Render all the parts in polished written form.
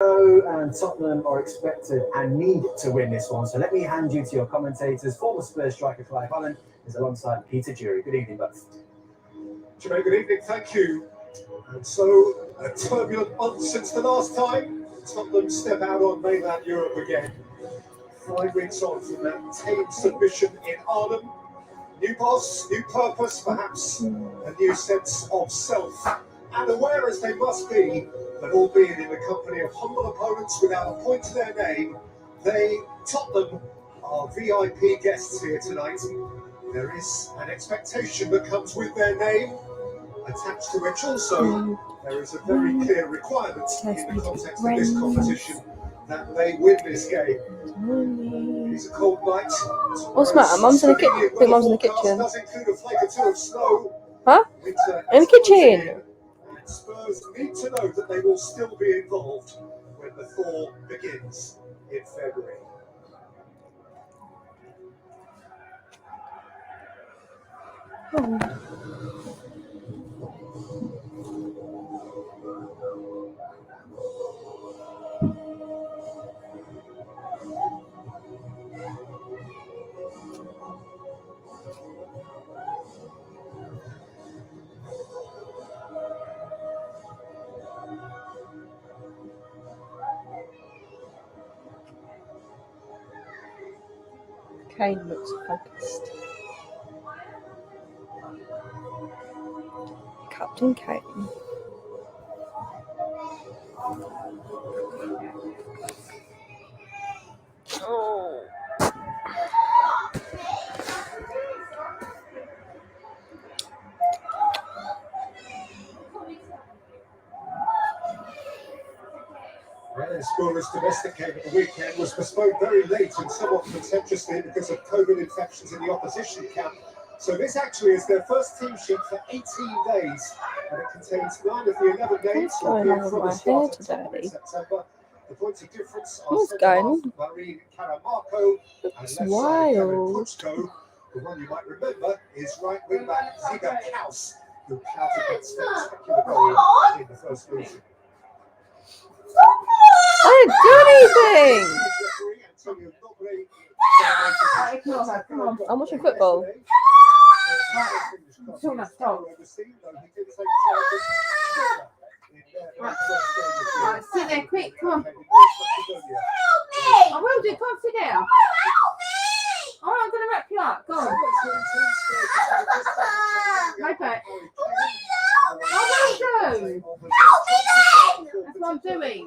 And Tottenham are expected and need to win this one. So let me hand you to your commentators. Former Spurs striker Clive Allen is alongside Peter Jury. Good evening, both. Jermaine, good evening. Thank you. And so, a turbulent month since the last time Tottenham step out on mainland Europe again. 5 weeks on from that tame submission in Arnhem. New boss, new purpose, perhaps a new sense of self. And aware as they must be that albeit in the company of humble opponents without a point to their name, they, Tottenham, are VIP guests here tonight. There is an expectation that comes with their name, attached to which also there is a very clear requirement in the context of this competition that they win this game. It is a cold night. What's the matter? Mum's in the kitchen. I think Mum's in the kitchen. Does include a flake or two of snow. Huh? In the kitchen. And Spurs need to know that they will still be involved when the thaw begins in February. Kane looks focused. Captain Kane. Oh. Well, their scoreless domestic game at the weekend was postponed very late and somewhat contemptuously because of COVID infections in the opposition camp. So this actually is their first team sheet for 18 days, and it contains 9 of the 11 names who appeared from the start of September. The points of difference are centre-half Marine Caramarco and left-side Kevin Puchko. The one you might remember is right wing-back Ziga Kaus, who clouted that spectacular goal in the first version. I didn't do anything. I'm watching football. Right, sit there, quick, come on. I will do, come on, sit there. All right, I'm going to wrap you up, go on. Hope it. I will do. That's what I'm doing.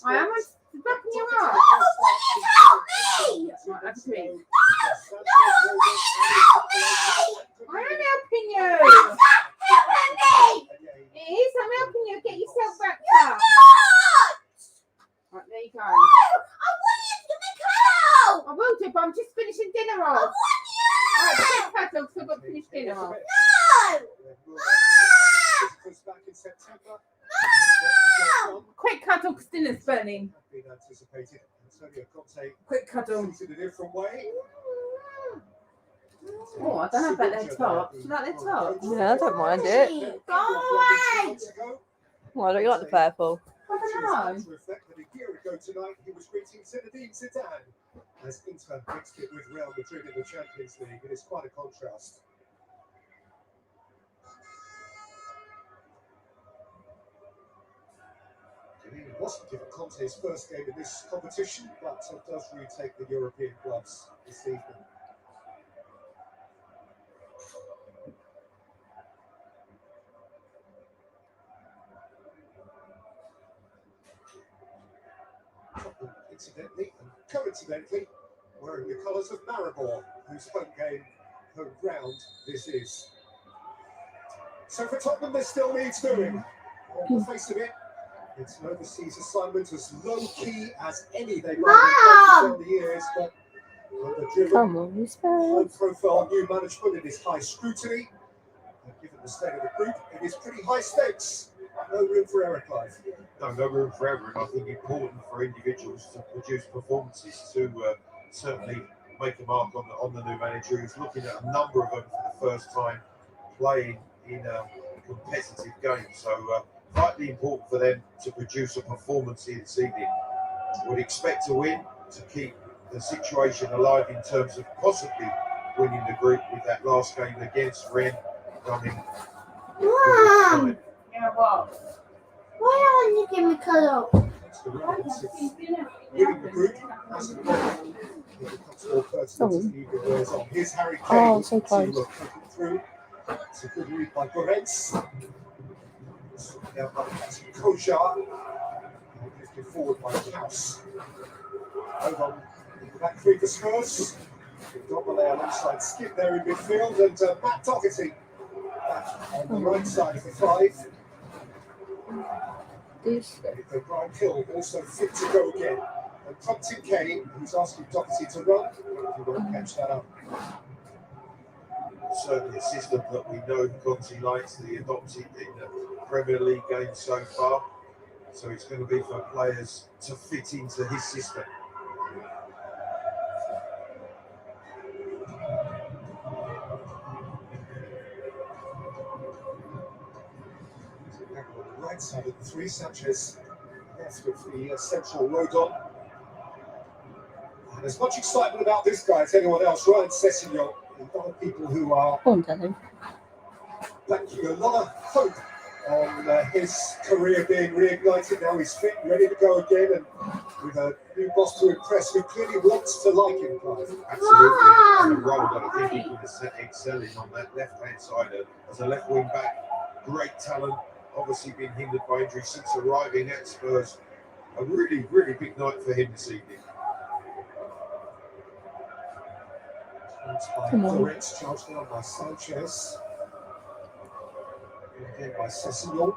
I am backing you up. Right, that's me. I am helping you. It is, I'm helping you. Get yourself back up. Right, there you go. I will do, but I'm just finishing dinner off. Alright, quick cuddle, because I've got to finish dinner off. Quick cuddle, because dinner's burning. Quick cuddle. Oh, I don't know about their top. Do you like their top? Yeah, I don't mind it. Why don't you like the purple? I don't know. A year ago tonight, he was greeting Zinedine Zidane as Inter mixed it with Real Madrid in the Champions League. It is quite a contrast. It wasn't given Conte's first game in this competition, but does retake the European gloves this evening. Incidentally and coincidentally, wearing the colours of Maribor, whose home ground this is. So for Tottenham, there still needs doing. On the face of it, it's an overseas assignment as low-key as any they might have in the years, but under driven, high-profile new management, it is high scrutiny. And given the state of the group, it is pretty high stakes. No room for error, Clive. No room for error, and I think important for individuals to produce performances to certainly make a mark on the new manager who's looking at a number of them for the first time playing in a competitive game. So vitally important for them to produce a performance here this evening. Would expect to win to keep the situation alive in terms of possibly winning the group with that last game against Rennes coming. Mom, Yeah, what? why don't you give me cuddle? It's the relevance of winning the group as the moment becomes more pertinent as the evening wears on. Here's Harry Kane Oh, so to close. take it through. It's a good read by Goretz. Now by Kojar. Lifted forward by Kaus. Over on the back three for Spurs. Dombele alongside Skip there in midfield, and Matt Doherty back on the right side of the five. This. Brian Hill also fit to go again. And prompting Kane, who's asking Doherty to run. He won't catch that up. Certainly a system that we know Conte likes, that he adopted in the Premier League games so far. So it's going to be for players to fit into his system. Back on the right side of the three, Sanchez left with the central Rodon. And as much excitement about this guy as anyone else, Ryan Sessegnon. A lot of people who are Go on, Daddy. banking a lot of hope on his career being reignited. Now he's fit, ready to go again, and with a new boss to impress who clearly wants to like him, Clive. Absolutely. And a role that I think he can excel in on that left-hand side as a left wing back. Great talent, obviously been hindered by injury since arriving at Spurs. A really, really big night for him this evening. By Come on. Goretz, charged down by Sanchez. And again by Sessegnon.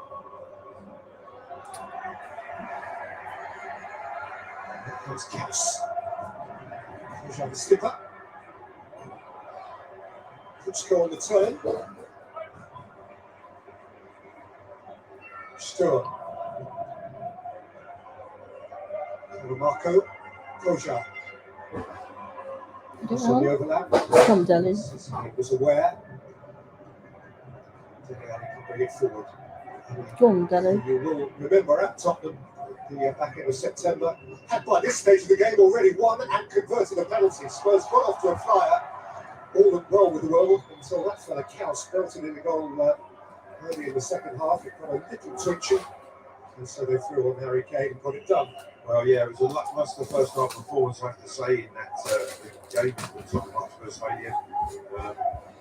Here comes Kaus. Kojar the skipper. Klitschko on the turn. Stewart. Marco. Kojar. Also on the overlap. Come, Daddy. He was aware. He can bring it forward. Go on, Daddy. You will remember at Tottenham, the back end of September, had by this stage of the game already won and converted a penalty. Spurs got off to a flyer, all went well with the world until that fella Kaus belted in the goal early in the second half. It got a little twitchy, and so they threw on Harry Kane and got it done. Well, yeah, it was a lacklustre first half performance, I have to say, in that game at Tottenham Hotspur Stadium.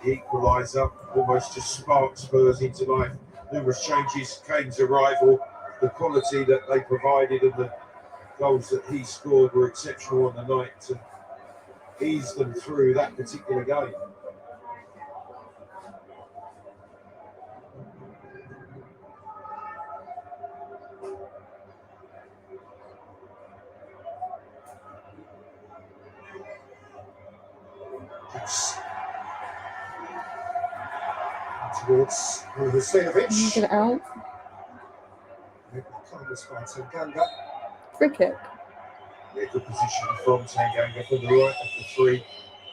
The equaliser almost just sparked Spurs into life. Numerous changes, Kane's arrival, the quality that they provided and the goals that he scored were exceptional on the night to ease them through that particular game. Towards Husseinovic. Get it out. Kindness by Tanganga. Free kick. Yeah, good position from Tanganga from the right of the three.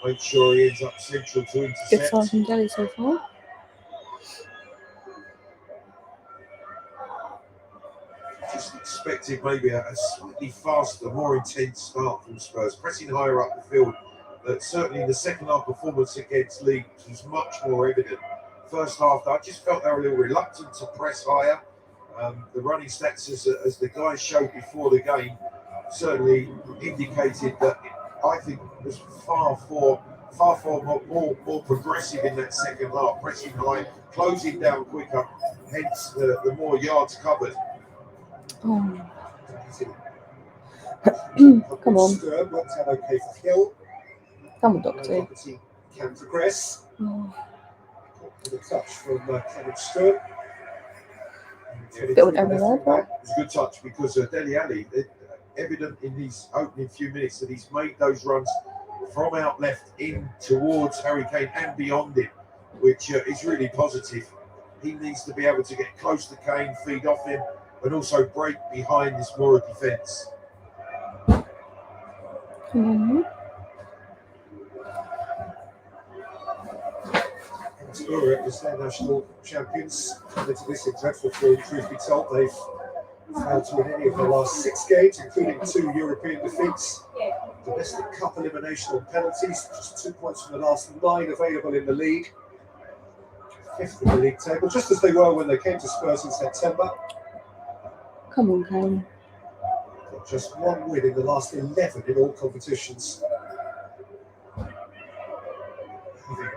Make sure he ends up central to Good intercept. side from Daddy so far. Just expected maybe a slightly faster, more intense start from Spurs, pressing higher up the field. But certainly in the second half performance against Leeds was much more evident. First half, I just felt they were a little reluctant to press higher. The running stats, as the guys showed before the game, certainly indicated that I think it was far more progressive in that second half, pressing high, closing down quicker, hence the more yards covered. Oh. Come on. Stern worked out okay for Hill. Come on, Doctor. Doherty can progress. Oh. With a touch from Kenneth Stern. Bit of an error there, but It was a good touch because Dele Alli, evident in these opening few minutes that he's made those runs from out left in towards Harry Kane and beyond him, which is really positive. He needs to be able to get close to Kane, feed off him, and also break behind this MURA defence. MURA as their national champions. Come into this in dreadful form, truth be told. They've failed to win any of their last 6 games, including 2 European defeats. Domestic cup elimination on penalties, just 2 points from the last 9 available in the league. 5th in the league table, just as they were when they came to Spurs in September. Come on, Kane. Got just 1 win in the last 11 in all competitions. Having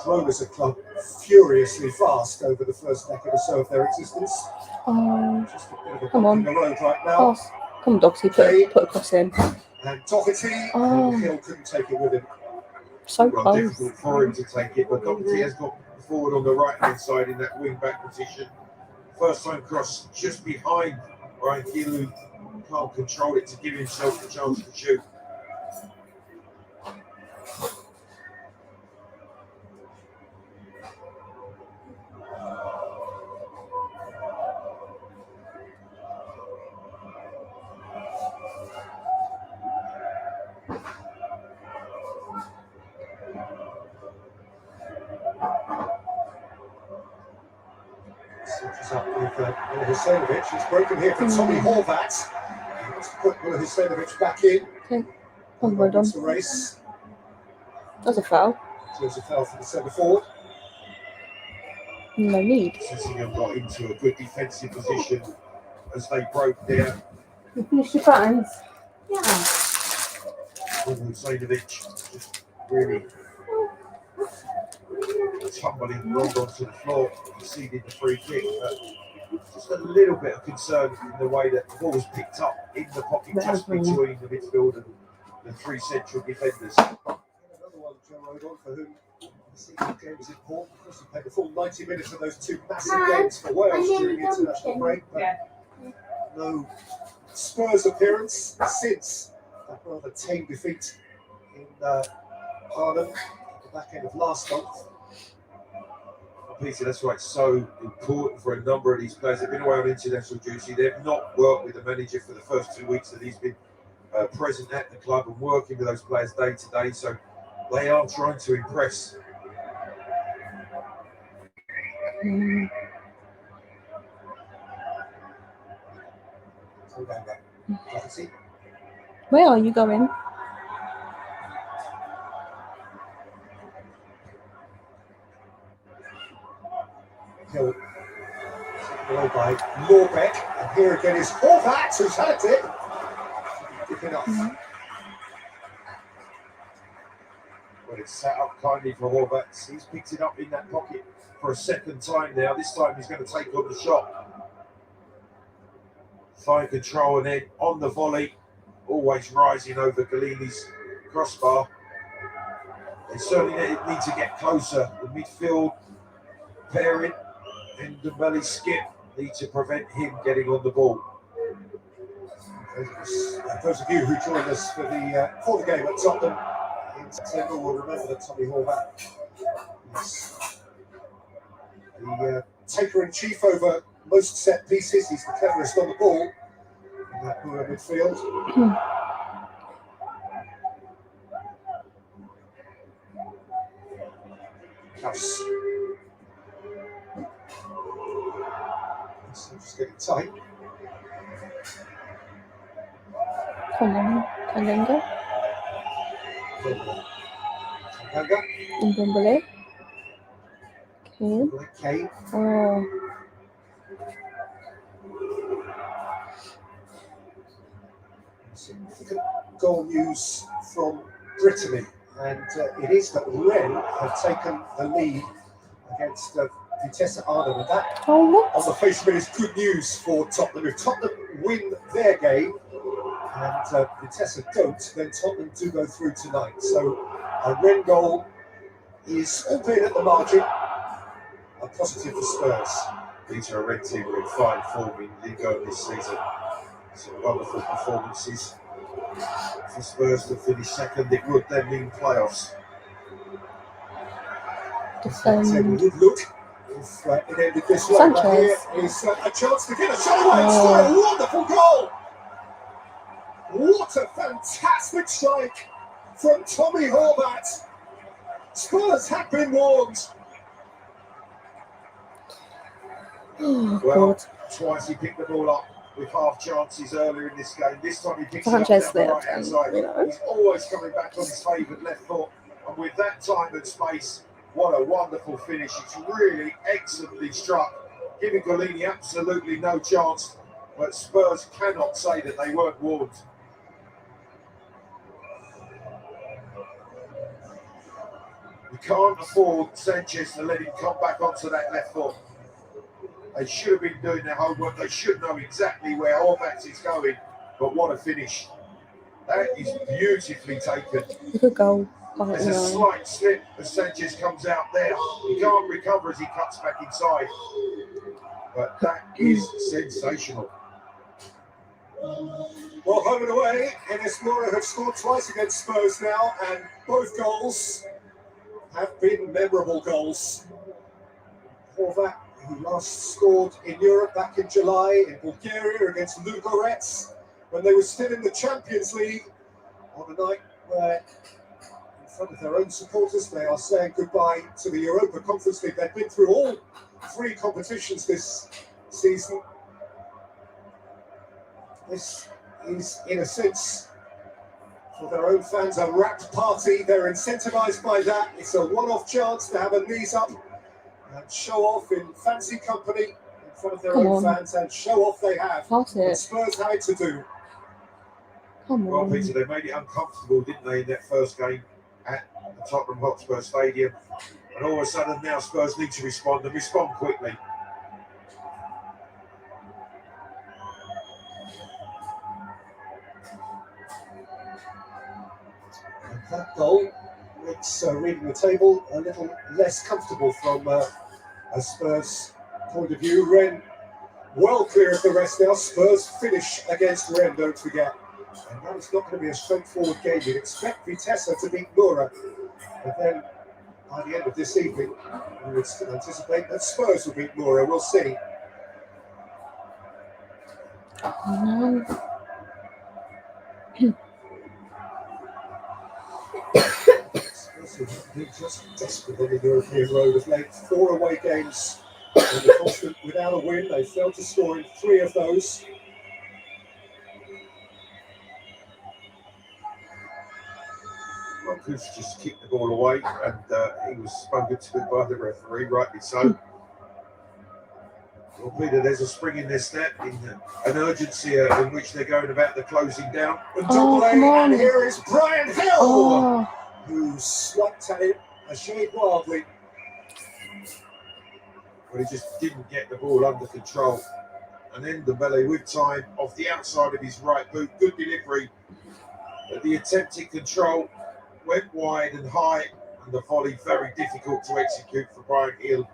grown as a club furiously fast over the first decade or so of their existence. Oh, Just a bit of a come bump on. in the road right now. Pass. Come on, Doxy. Put a cross in. And Doherty, Oh. and Hill couldn't take it with him. So Well, close. difficult for him to take it, but Doherty has got forward on the right-hand side in that wing-back position. First time cross just behind Ryan Gill, who can't control it to give himself the chance to shoot. Switches up with Mila Husseinovic. It's broken here for Tommy Horvat. He wants to put Mila Husseinovic back in. Okay. Oh, well done. Wins the race. That's a foul. There's a foul for the centre forward. No need. Sissingham got into a good defensive position as they broke down. You finish your buttons. Yeah. Husseinovic just really tumbling wrong onto the floor, conceded the free kick. But just a little bit of concern in the way that the ball was picked up in the pocket just between the midfield and the 3 central defenders. Another one, Joe Rodon, for whom the season game was important. Of course, he played the full 90 minutes of those 2 massive games for Wales during the international break. But no Spurs appearance since that rather tame defeat in Harlem at the back end of last month. Peter, that's why it's so important for a number of these players. They've been away on international duty. They've not worked with the manager for the first 2 weeks that he's been present at the club and working with those players day to day. So they are trying to impress. Where are you going? Hill taken away by Lorbeck, and here again is Horvat, who's had it. Deep enough. Well, it's set up kindly for Horvat. He's picked it up in that pocket for a second time now. This time he's going to take on the shot. Fine control and then on the volley, always rising over Galini's crossbar. They certainly need to get closer. The midfield pairing and the belly skip need to prevent him getting on the ball. Those of you who joined us for the game at Tottenham in September will remember that Tommy Horvat is the taker-in-chief over most set pieces. He's the cleverest on the ball in that MURA midfield. House. So just getting tight. Come on, Kalenga. Tanganga. Ndombele. Okay. Kane. Oh. Significant goal news from Brittany, and it is that Rennes have taken the lead against Vitesse Arnhem, and that Oh, what? on the face of it is good news for Tottenham. If Tottenham win their game and Vitesse don't, then Tottenham do go through tonight. So a Rennes goal is, albeit at the margin, a positive for Spurs. These are a red team in fine form in Liga this season. Some wonderful performances for Spurs to finish second. It would then mean playoffs. So we would look if it ended this way. But here is a chance to get a shot away. It's a wonderful goal. What a fantastic strike from Tommy Horvat. Spurs had been warned. Oh, Well, God. twice he picked the ball up with half chances earlier in this game. This time he picks it up Sanchez down the slipped, right-hand and, side. you know. He's always coming back on his favoured left foot. And with that time and space, what a wonderful finish. It's really excellently struck, giving Golini absolutely no chance. But Spurs cannot say that they weren't warned. You can't afford Sanchez to let him come back onto that left foot. They should have been doing their homework. They should know exactly where Horvath is going. But what a finish. That is beautifully taken. A good goal. Oh, There's a no. slight slip as Sanchez comes out there. He can't recover as he cuts back inside. But that is sensational. Well, home and away, MURA have scored twice against Spurs now, and both goals have been memorable goals. Horvath, who last scored in Europe back in July in Bulgaria against Ludogorets, when they were still in the Champions League, on a night where, in front of their own supporters, they are saying goodbye to the Europa Conference League. They've been through all three competitions this season. This is, in a sense, for their own fans, a wrapped party. They're incentivised by that. It's a one-off chance to have a knees up and show off in fancy company in front of their own fans, and show off they have. Pass But it. Spurs had it to do. Come Well, on. Peter, they made it uncomfortable, didn't they, in that first game at the Tottenham Hotspur Stadium. And all of a sudden now Spurs need to respond, and respond quickly. And that goal makes reading the table a little less comfortable from a Spurs point of view. Rennes well clear of the rest now. Spurs finish against Rennes, don't forget. And that is not going to be a straightforward game. You'd expect Vitesse to beat MURA, but then by the end of this evening, we would still anticipate that Spurs will beat MURA. We'll see. No. Spurs have been just desperate on the European road of late. 4 away games on the continent without a win. They failed to score in 3 of those. Marcus just kicked the ball away, and he was spoken to by the referee, rightly so. Well, Peter, there's a spring in their step, in an urgency in which they're going about the closing down. And Oh, double A, come on. and here is Brian Hill, Oh, who swiped at it a shade wildly. But he just didn't get the ball under control. And then Dembele, with time, off the outside of his right boot, good delivery. But the attempted control went wide and high, and the volley very difficult to execute for Brian Hill.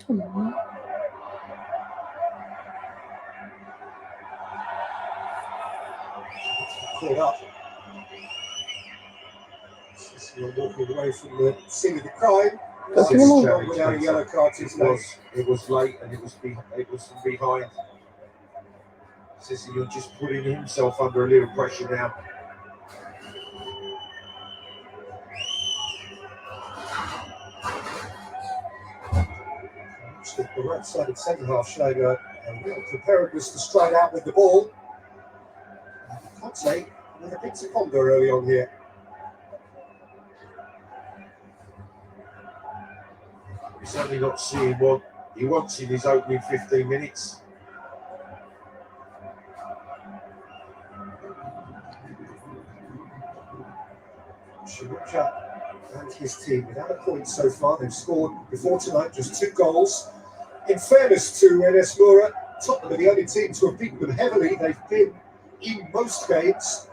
come on. Caught up. You're walking away from the scene of the crime. That's This is normal. challenge, Without a Peter. yellow card to his name. It was late, and it was from behind. Sissy, you're just putting himself under a little pressure now. The right-sided centre-half showing a real preparedness to stride out with the ball. Conte with a bit to ponder early on here. He's certainly not seeing what he wants in his opening 15 minutes. Shaunnah and his team without a point so far. They've scored before tonight just 2 goals. In fairness to MURA, Tottenham are the only team to have beaten them heavily. They've been in most games.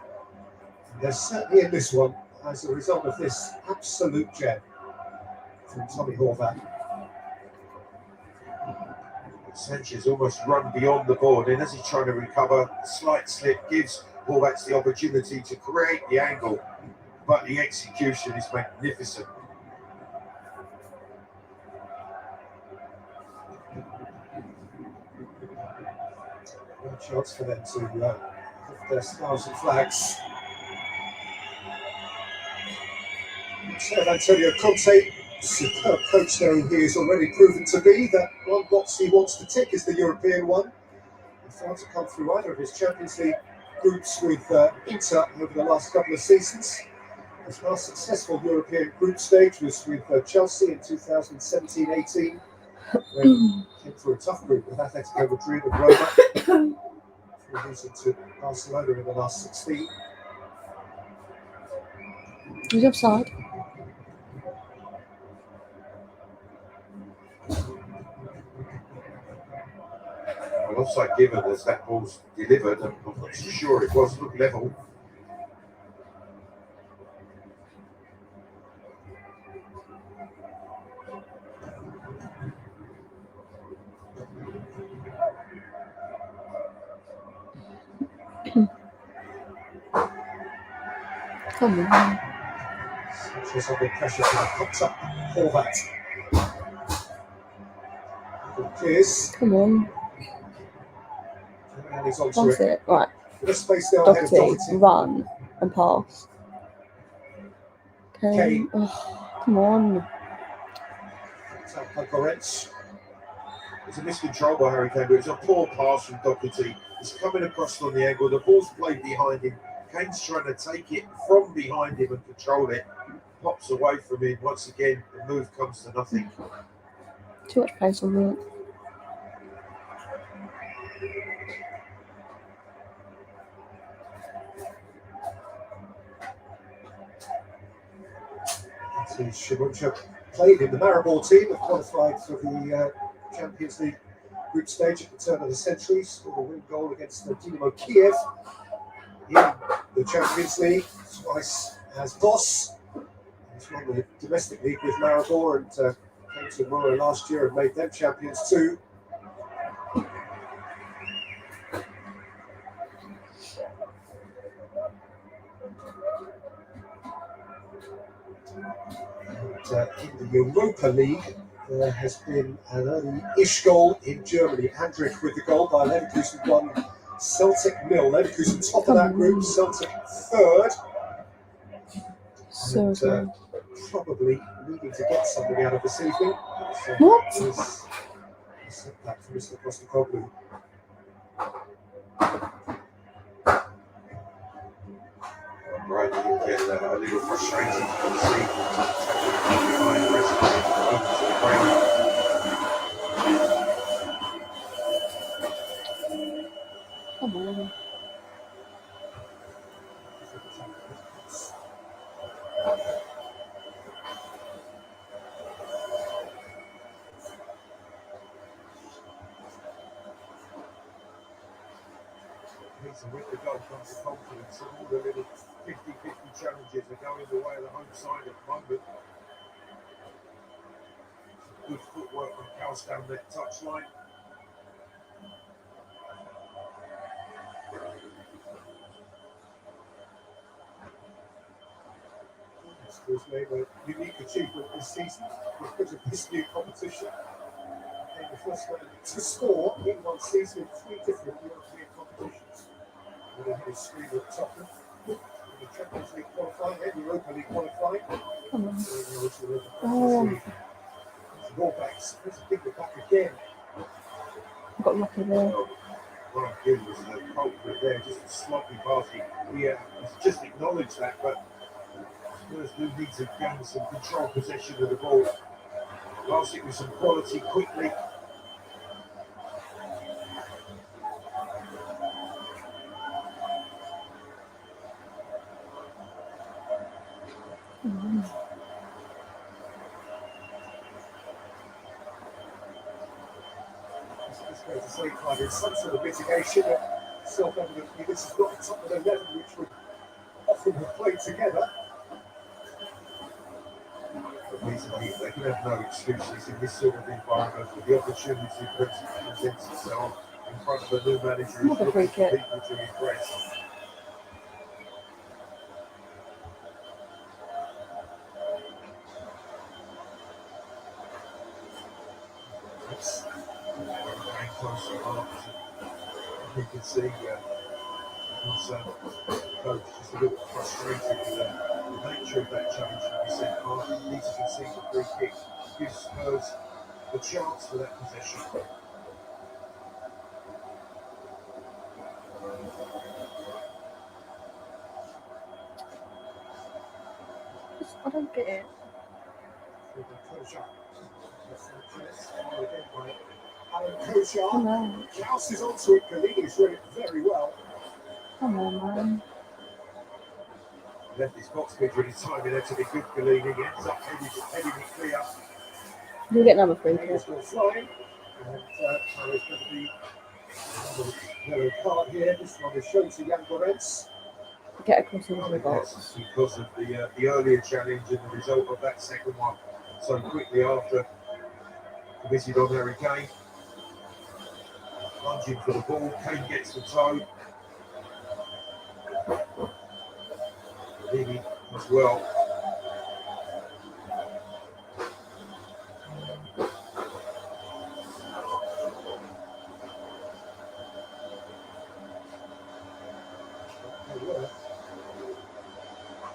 They're certainly in this one as a result of this absolute gem from Tommy Horvath. Sanchez almost run beyond the board, and as he's trying to recover, a slight slip gives Horvath the opportunity to create the angle, but the execution is magnificent. No chance for them to lift their stars and flags. Instead of Antonio Conte superb coach there he is already proven to be. That one box he wants to tick is the European one. He failed to come through either of his Champions League groups with Inter over the last couple of seasons. His last successful European group stage was with Chelsea in 2017-18, when he came through a tough group with Atletico Madrid and Roma, before losing to Barcelona in the last 16. He's offside. Well, offside given as that ball's delivered. I'm not too sure it was. Looked level. Come on. Sanchez under pressure to cut up Horvat. Clears. Come on. And he's onto Pass it. it. Right. Bit of space now ahead of Doherty. Doherty. Run and pass. Okay. Kane. Oh, come on. Goretz. It's a miscontrol by Harry Kane, but it's a poor pass from Doherty. It's coming across on the angle. The ball's played behind him. Kane's trying to take it from behind him and control it. Pops away from him. Once again, the move comes to nothing. Too much pace on that. Shibucha played in the Maribor team and qualified for the Champions League group stage at the turn of the century. Scored a win goal against the Dynamo Kiev in the Champions League, twice as boss. He's won the domestic league with Maribor and came to MURA last year and made them champions too. In the Europa League, there has been an early-ish goal in Germany. Andrich with the goal by Leverkusen, won Celtic 0. Leverkusen top of that group, Celtic third. So good. Probably needing to get something out of this evening. So What? Set back for Mr. Postecoglou. Right, you get a little frustrated. You can see behind the rest of it over to the ground. Come on. With the goal comes the confidence, and all the little 50-50 challenges are going the way of the home side at the moment. Good footwork from Kaus down that touchline. Schools made a unique achievement this season because of this new competition. They were the first one to score in one season in 3 different European competitions. They had a screen at Tottenham, in the Champions League qualifying, and Europa League qualifying. Come on. Oh. The backs. There's a big back again. I got lucky there. Ryan Gill was the culprit there, just a sloppy pass. He just acknowledged that, but Spurs do need to gain some control possession of the ball. Pass it with some quality quickly. To say there's some sort of mitigation, but self-evidently this is not the top of the level which would often have played together. They can have no excuses in this sort of environment with the opportunity presents itself in front of a new manager who's looking for people to impress. Close remarks. You can see coach just a little frustrated with the nature of that challenge from the centre half. He needs to concede the free kick, gives Spurs the chance for that possession. I don't get it. Alan Kochar Come on. jousts onto it. Galini's read it very well. Come on, man. Left his box figure in his time in there to be good. Galini ends up heading it clear. You'll get another free He's kick. gone flying. And there's going to be another yellow card here. This one is shown to Jan Goretz. Get across into the That's box. because of the earlier challenge and the result of that second one so quickly after committed on Harry Kane. Lunging for the ball, Kane gets the toe. Levy as well.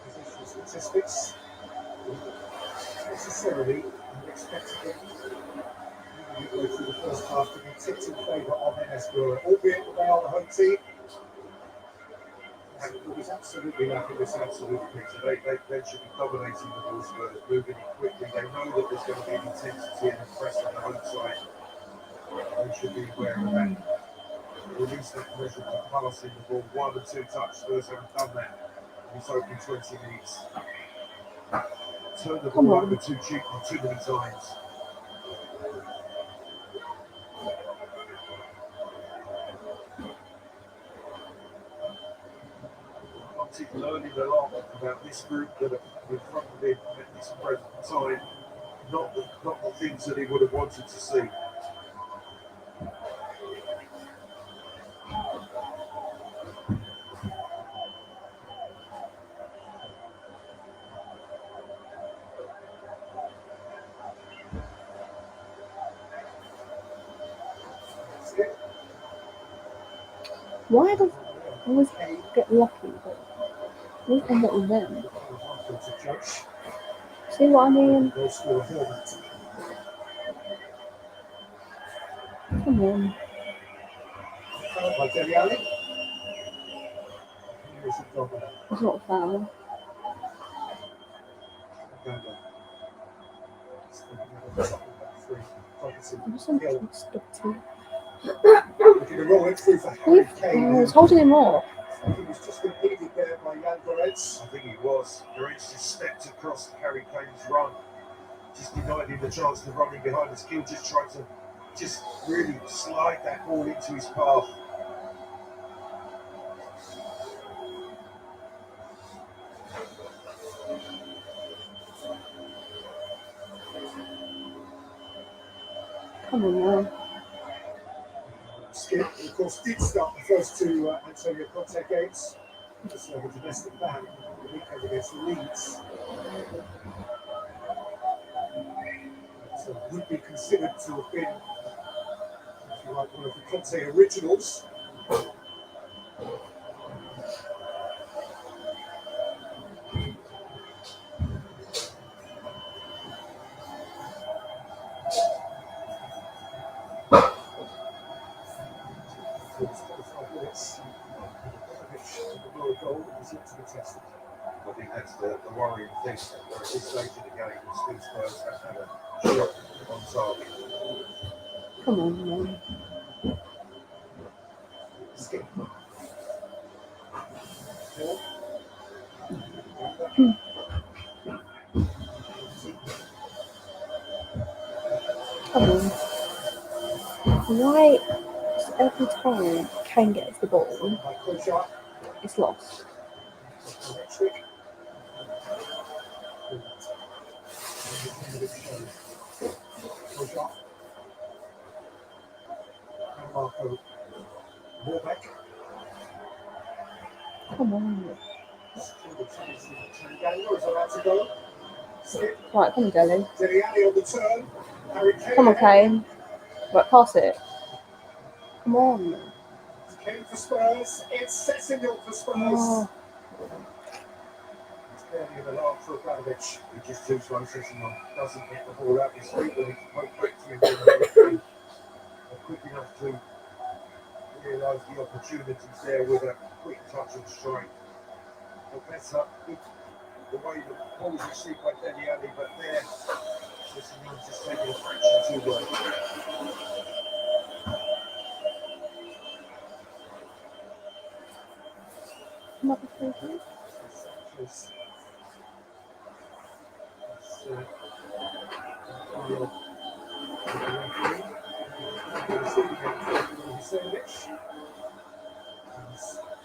Position statistics. Necessarily unexpectedly. We go through the first half to be tipped in favour of MS MURA, albeit that they are the home team. And it was absolutely lacking this absolute picture. They should be dominating the ball, Spurs, moving it quickly. They know that there's going to be an intensity and a press on the home side. They should be aware of that. Release that pressure to passing the ball. 1 and 2 touch. Spurs haven't done that in this opening 20 minutes. Turn the ball over too cheaply too many times. He's learning a lot about this group that are in front of him at this present time. Not the things that he would have wanted to see. Why do I always get lucky, but I always end up with them? See what I mean? Come on. By Dele Alli. It's not a foul. I'm so stupid. I was holding him off. He was just impeded there by Jan Goretz. I think he was. Goretz just stepped across Harry Kane's run. Just denied him the chance to run in behind his skill. Just tried to really slide that ball into his path. Come on now. Skip, of course, did start the first two Antonio Conte games. Just like a domestic ban, the weekend against Leeds. So would be considered to have been, if you like, one of the Conte originals. I think that's the worrying thing. At this stage of the game, the Spurs have had a shot on target. Come on, man. Skip. Come on. Why every time Kane gets the ball, By Kochar. it's lost? Come on. Right, come on, Dele. Dele Alli on the turn. Harry Kane. Come on, Kane. Right, pass it. Come on. Kane for Spurs. It's Sessignon for Spurs. Oh. barely in the mark for Abramovich. He's just too slow, sitting on. Doesn't get the ball out his feet, but he's quite quick to him. Quick enough to realise the opportunities there with a quick touch and strike. But better, the way the ball's received by Dele Alli, but there, Young's just taking a fraction too well. Not the first one.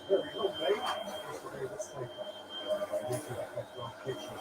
Very long mate. That's the way that's taken. Into that left arm kitchen.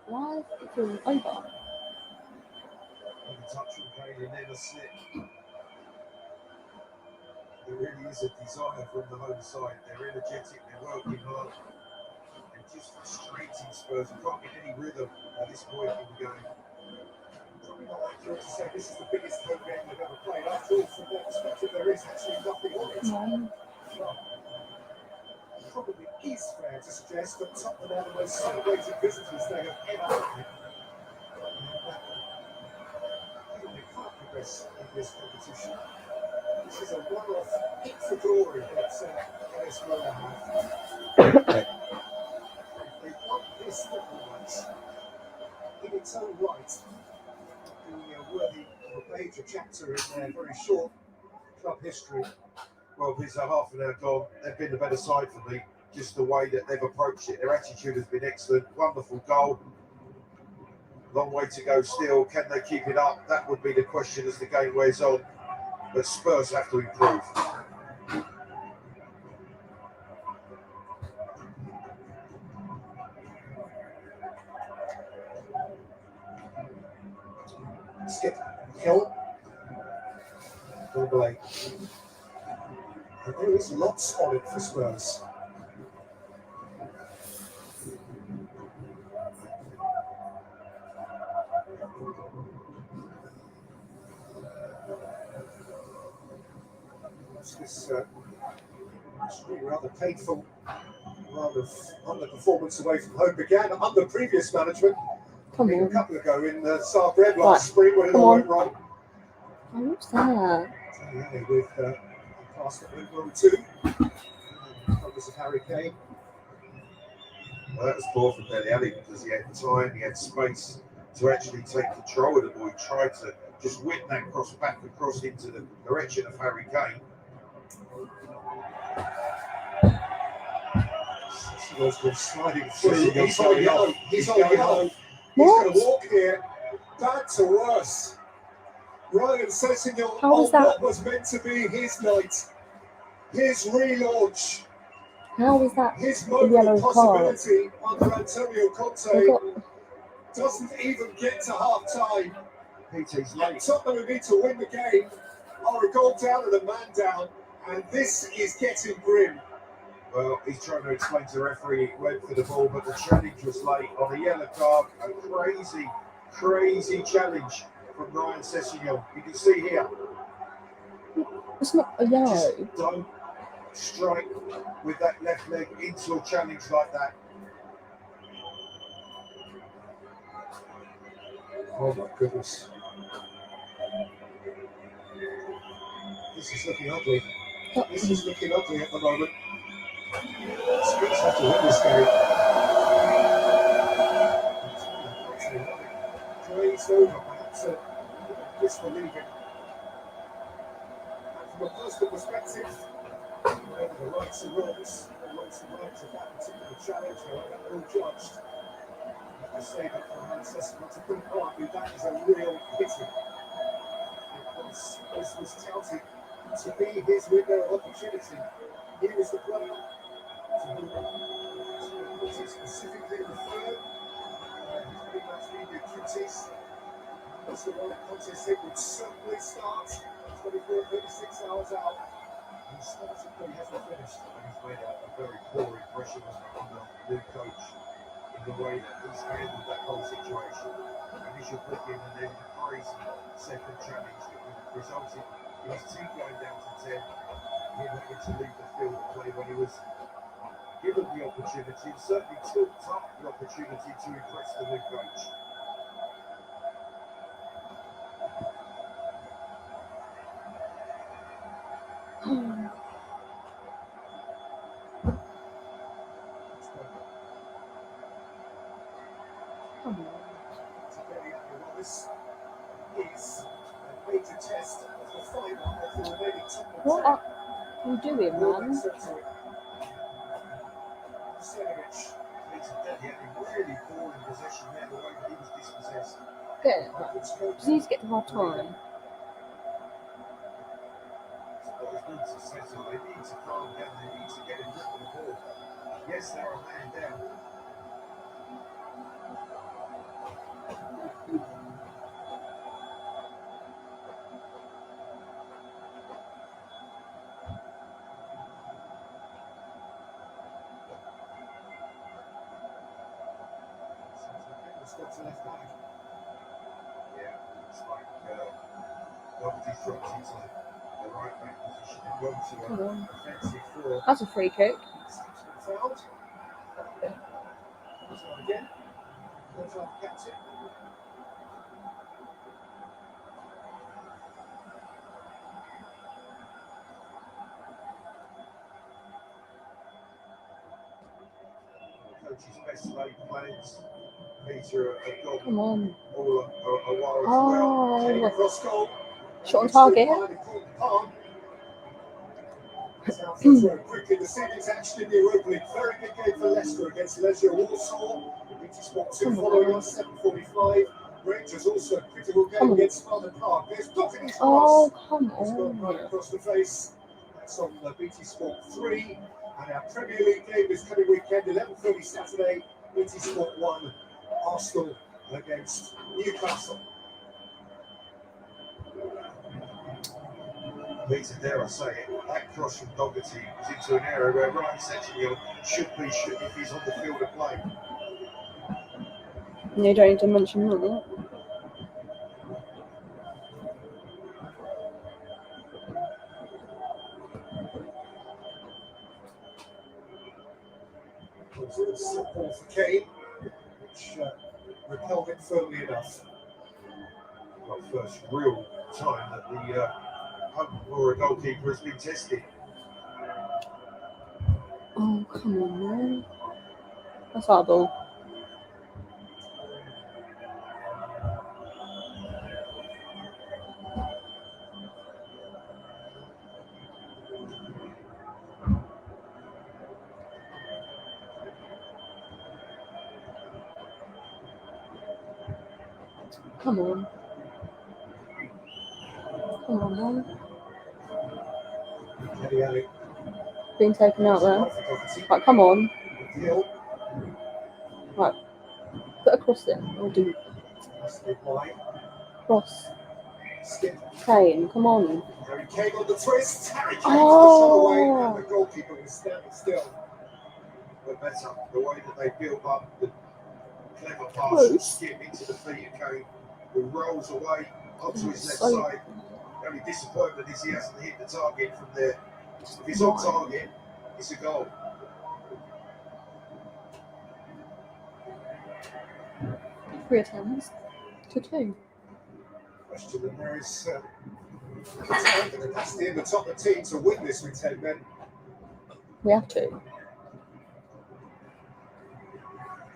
Why is it all over? The touch from Kane, you never slip. There really is a desire from the home side. They're energetic, they're working hard. They're just frustrating Spurs. You can't get any rhythm at this point in the game. Probably not accurate to say this is the biggest home game they've ever played. After all, from their perspective, there is actually nothing on it. No. It probably is fair to suggest that Tottenham are the most celebrated visitors they have ever had. They can't progress in this competition. This is a one-off hit for glory that AS MURA have. They won this football match in its own right, being worthy of a page, a chapter in their very short club history. Well, there's a half an hour gone. They've been the better side for me. Just the way that they've approached it. Their attitude has been excellent. Wonderful goal. Long way to go still. Can they keep it up? That would be the question as the game wears on. But Spurs have to improve. Skip Hill. Blake. And there is lots on it for Spurs. This rather painful run of underperformance away from home began under previous management. Come A on. couple ago in the Zagreb Right. last spring when it Come all on. went wrong. Oh, what's that? Bellinelli with pass at number 2. Focus of Harry Kane. Well, that was poor from Bellinelli because he had time, he had space to actually take control of the ball. He tried to just whip that cross back across into the direction of Harry Kane. Sessegnon's gone sliding So through. he's He's on going yellow. off. He's on He's going yellow. off. He's What? going to walk here. Bad to worse. Ryan Sessegnon How was on that? what was meant to be his night. His relaunch. How was that His a moment yellow of card? possibility under Antonio I Conte got doesn't even get to half time. PT's And late. Tottenham who need to win the game are a goal down and a man down. And this is getting grim. Well, he's trying to explain to the referee he went for the ball, but the challenge was late on a yellow card. A crazy, crazy challenge from Ryan Sessegnon. You can see here, it's not a yellow. just don't strike with that left leg into a challenge like that. Oh my goodness. This is looking ugly. This is looking ugly at the moment. Spurs have to win this game. Glazed over, perhaps a disbelieving. From a personal perspective, over the rights and wrongs of that particular challenge, however ill judged. I have to say that for Man City to put it quietly, that is a real pity. Because this was touted to be his window of opportunity. He was the player to put it specifically in the third. His pretty much needed duties. That's the one that contest it would certainly start 24, 36 hours out. He started, but he hasn't finished. And he's made a very poor impression on the new coach in the way that he's handled that whole situation. Initial booking and then the crazy second challenge that resulted in his team going down to 10. He wanted to leave the field and play when he was given the opportunity, and certainly took up the opportunity to impress the new coach. This is a major test of the final of the remaining Tottenham What team. are you doing, man? He's really poor in possession there, the way that he was dispossessed. Get it. Just need to get to half time. What has been successful, they need to calm down, they need to get a grip of the ball. Yes, they're a man down. Yeah, it's like Doherty's dropped into the right back position and gone to Come an on. offensive four. That's a free kick. Fouled. Again. Goes off captain. Coach's best laid plans. Peter have gone Come on. all a while as well. Oh, Cross goal. shot on target. Quickly, the series action in the Europa League. Very good game for Leicester against Legia Warsaw. BT Sport 2 following on 7:45. Rangers also a critical game against Sparta Park. There's Doherty's cross. Oh, come It's gone right on. across the face. That's on the BT Sport 3. And our Premier League game this coming weekend, 11:30 Saturday. BT Sport 1, Arsenal against Newcastle. Peter, dare I say it, that cross from Doherty was into an area where Ryan Sessegnon should if he's on the field of play. You don't need to mention that. Ball for Kane, which repelled it firmly enough. Well, first real time that the MURA goalkeeper has been tested. Oh, come on, man. That's our ball. Come on. Come on, man. Kelly Alec. Being taken out there. Right, come on. Hill. Right. Put a cross in. Or do That's the wide. cross. Skip. Kane, come on. Harry Kane on the twist. Harry Kane Oh. the shot away, and the goalkeeper was standing still. But better, the way that they built up the clever pass Close. and skip into the feet of Kane, who rolls away onto his left So- side. The only disappointment is he hasn't hit the target from there. If he's on target, it's a goal. 3 attempts to 2. Question, and there is the capacity in the top of the team to win this with 10 men. We have to.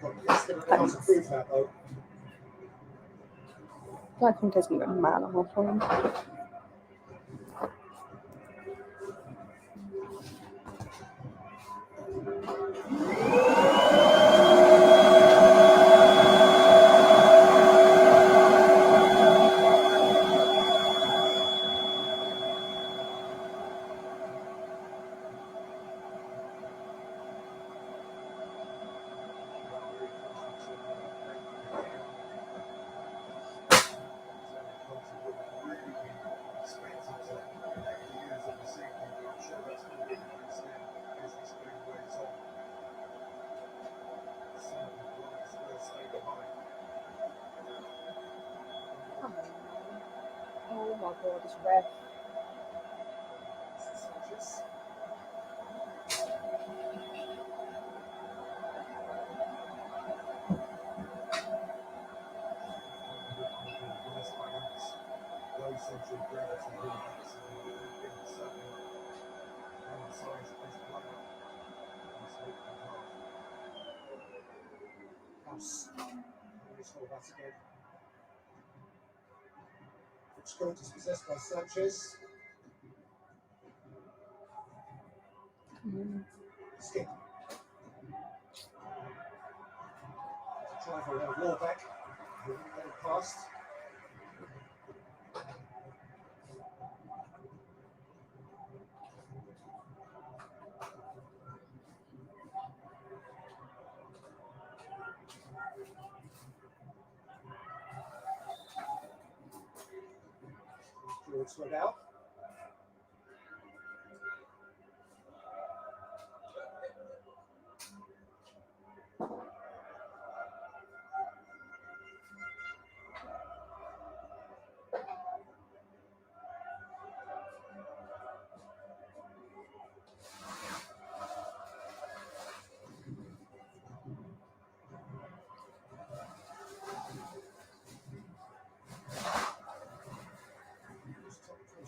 But it's going to have to prove that though. That Conte's going to go mad on half time. Oh my god, it's ref. Scope is possessed by Sanchez. Skip. Driver around Warback. Past. George spread out.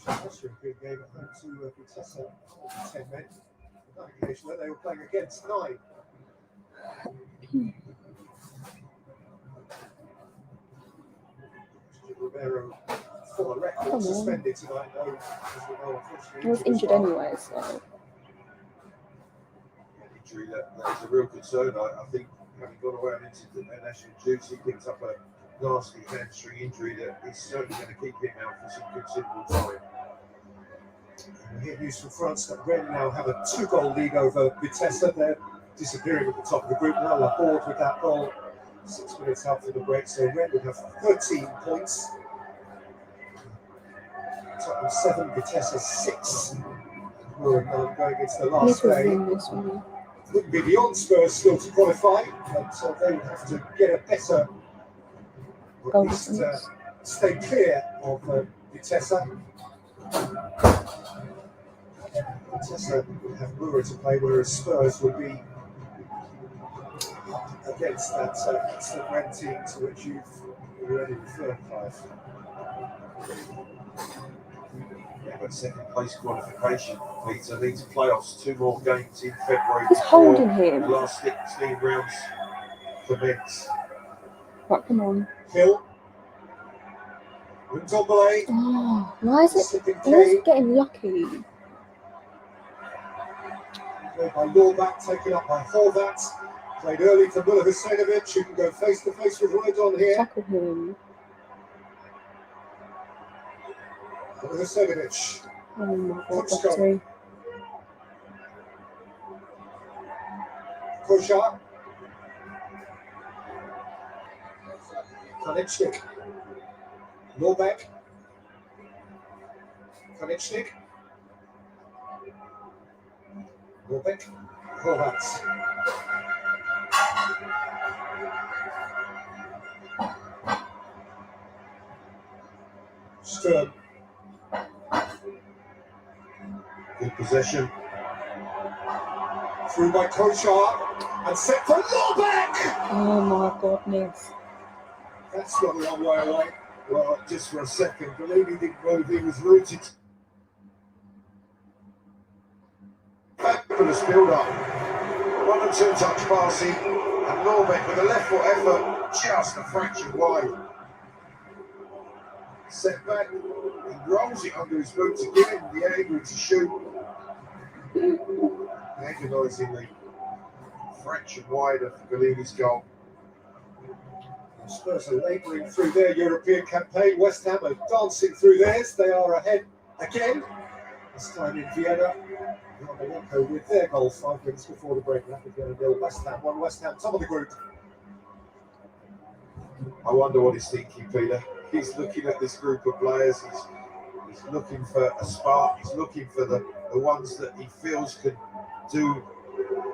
Last year, a big game at home to Vitesse, 10 men. On that occasion, they were playing against 9. Romero, for the record, suspended tonight, though. He was injured anyway, so. Injury that is a real concern. I think having gone away on international duty, picked up a nasty hamstring injury that is certainly going to keep him out for some considerable time. We hear news from France that Rennes now have a 2-goal lead over Vitesse. They're disappearing at the top of the group now. Laborde with that goal 6 minutes after the break. So Rennes would have 13 points. Tottenham 7, Vitesse 6. We're now going into the last day. Wouldn't be beyond Spurs still to qualify, but they would have to get a better, or at least stay clear of Vitesse. Vitesse would have MURA to play, whereas Spurs would be against that excellent red team to which you've already referred, Clive. Yeah, but second place qualification, Peter, needs playoffs, 2 more games in February He's before holding him. the last 16 rounds commence. Right, come on. Hill. Ndombele. Oh, why is it? Slipping Why is Kane. it getting lucky? Played by Lorback, taken up by Horvat. Played early for Mula Husseinovic, who can go face to face with Rodon here. Tackle him. Mula Husseinovic. Oh my god, Let's go. Lottie. Koshar. Koniecznik. Lorback. Koniecznik. Lorback. Horvat. Stern. Good possession. Through by Koshar. And set for Lorback! Oh my goodness. That's not a long way away. Well, just for a second, Bellini didn't move, he was rooted. Fabulous build-up. 1 and 2 touch passing, and Norbeck with a left foot effort, just a fraction wide. Set back, he rolls it under his boot to give him the angle to shoot. Agonisingly, fraction wide of Bellini's goal. Spurs are labouring through their European campaign. West Ham are dancing through theirs. They are ahead again. This time in Vienna. Monaco with their goal 5 minutes before the break. Rapid Vienna nil. West Ham 1. West Ham top of the group. I wonder what he's thinking, Peter. He's looking at this group of players. He's looking for a spark. He's looking for the ones that he feels can do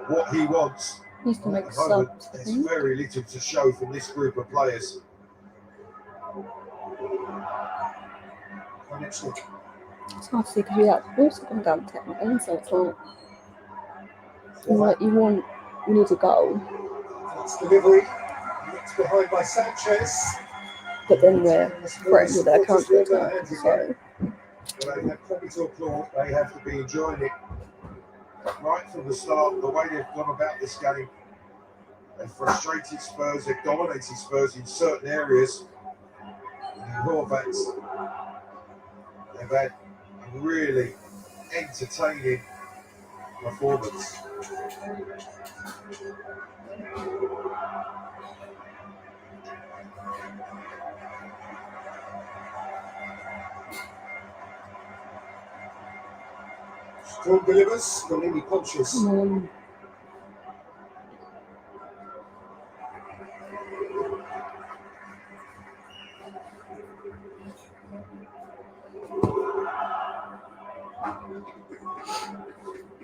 what he wants. Needs to make At the moment, subs, I there's think. very little to show from this group of players. Koniecznik. It's hard to see because we've also gone down technically, so it's like you need to go, That's delivery. Next behind by Sanchez. but then we're threatened with their counter attack. So Well, they have probably to applaud. They have to be enjoying it right from the start. The way they've gone about this game, they've frustrated Spurs, they've dominated Spurs in certain areas. And in Horvat's, they've had a really entertaining performance. Strong delivers. Bellini punches.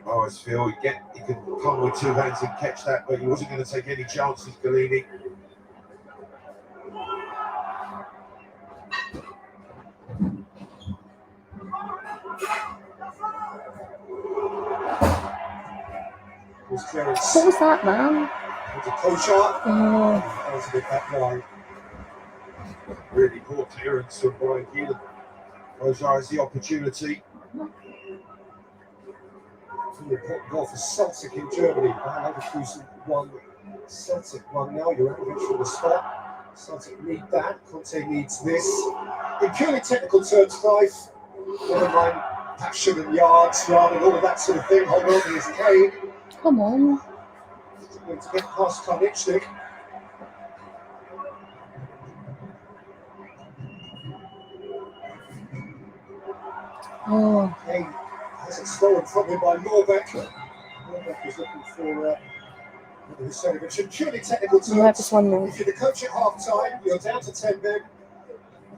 I always feel he could come with 2 hands and catch that, but he wasn't going to take any chances, Bellini. His clearance. what was that, man? Into Koshar. Oh, That was a bit back wide. Really poor clearance from Brian Keelan. Koshar has the opportunity. Really important goal for Celtic in Germany. Bayer Leverkusen 1, Celtic 1 now. Juranovic from the spot. Celtic need that. Conte needs this. In purely technical terms, Clive, never mind passion and yards, rather and all of that sort of thing. Hold on, here's Kane. come on. Going to get past Koniecznik. Oh, Kane has it stolen from him by Norbeck. Norbeck is looking for Husseinovic. In purely technical I have terms, this one more. if you're the coach at half time, you're down to 10 men,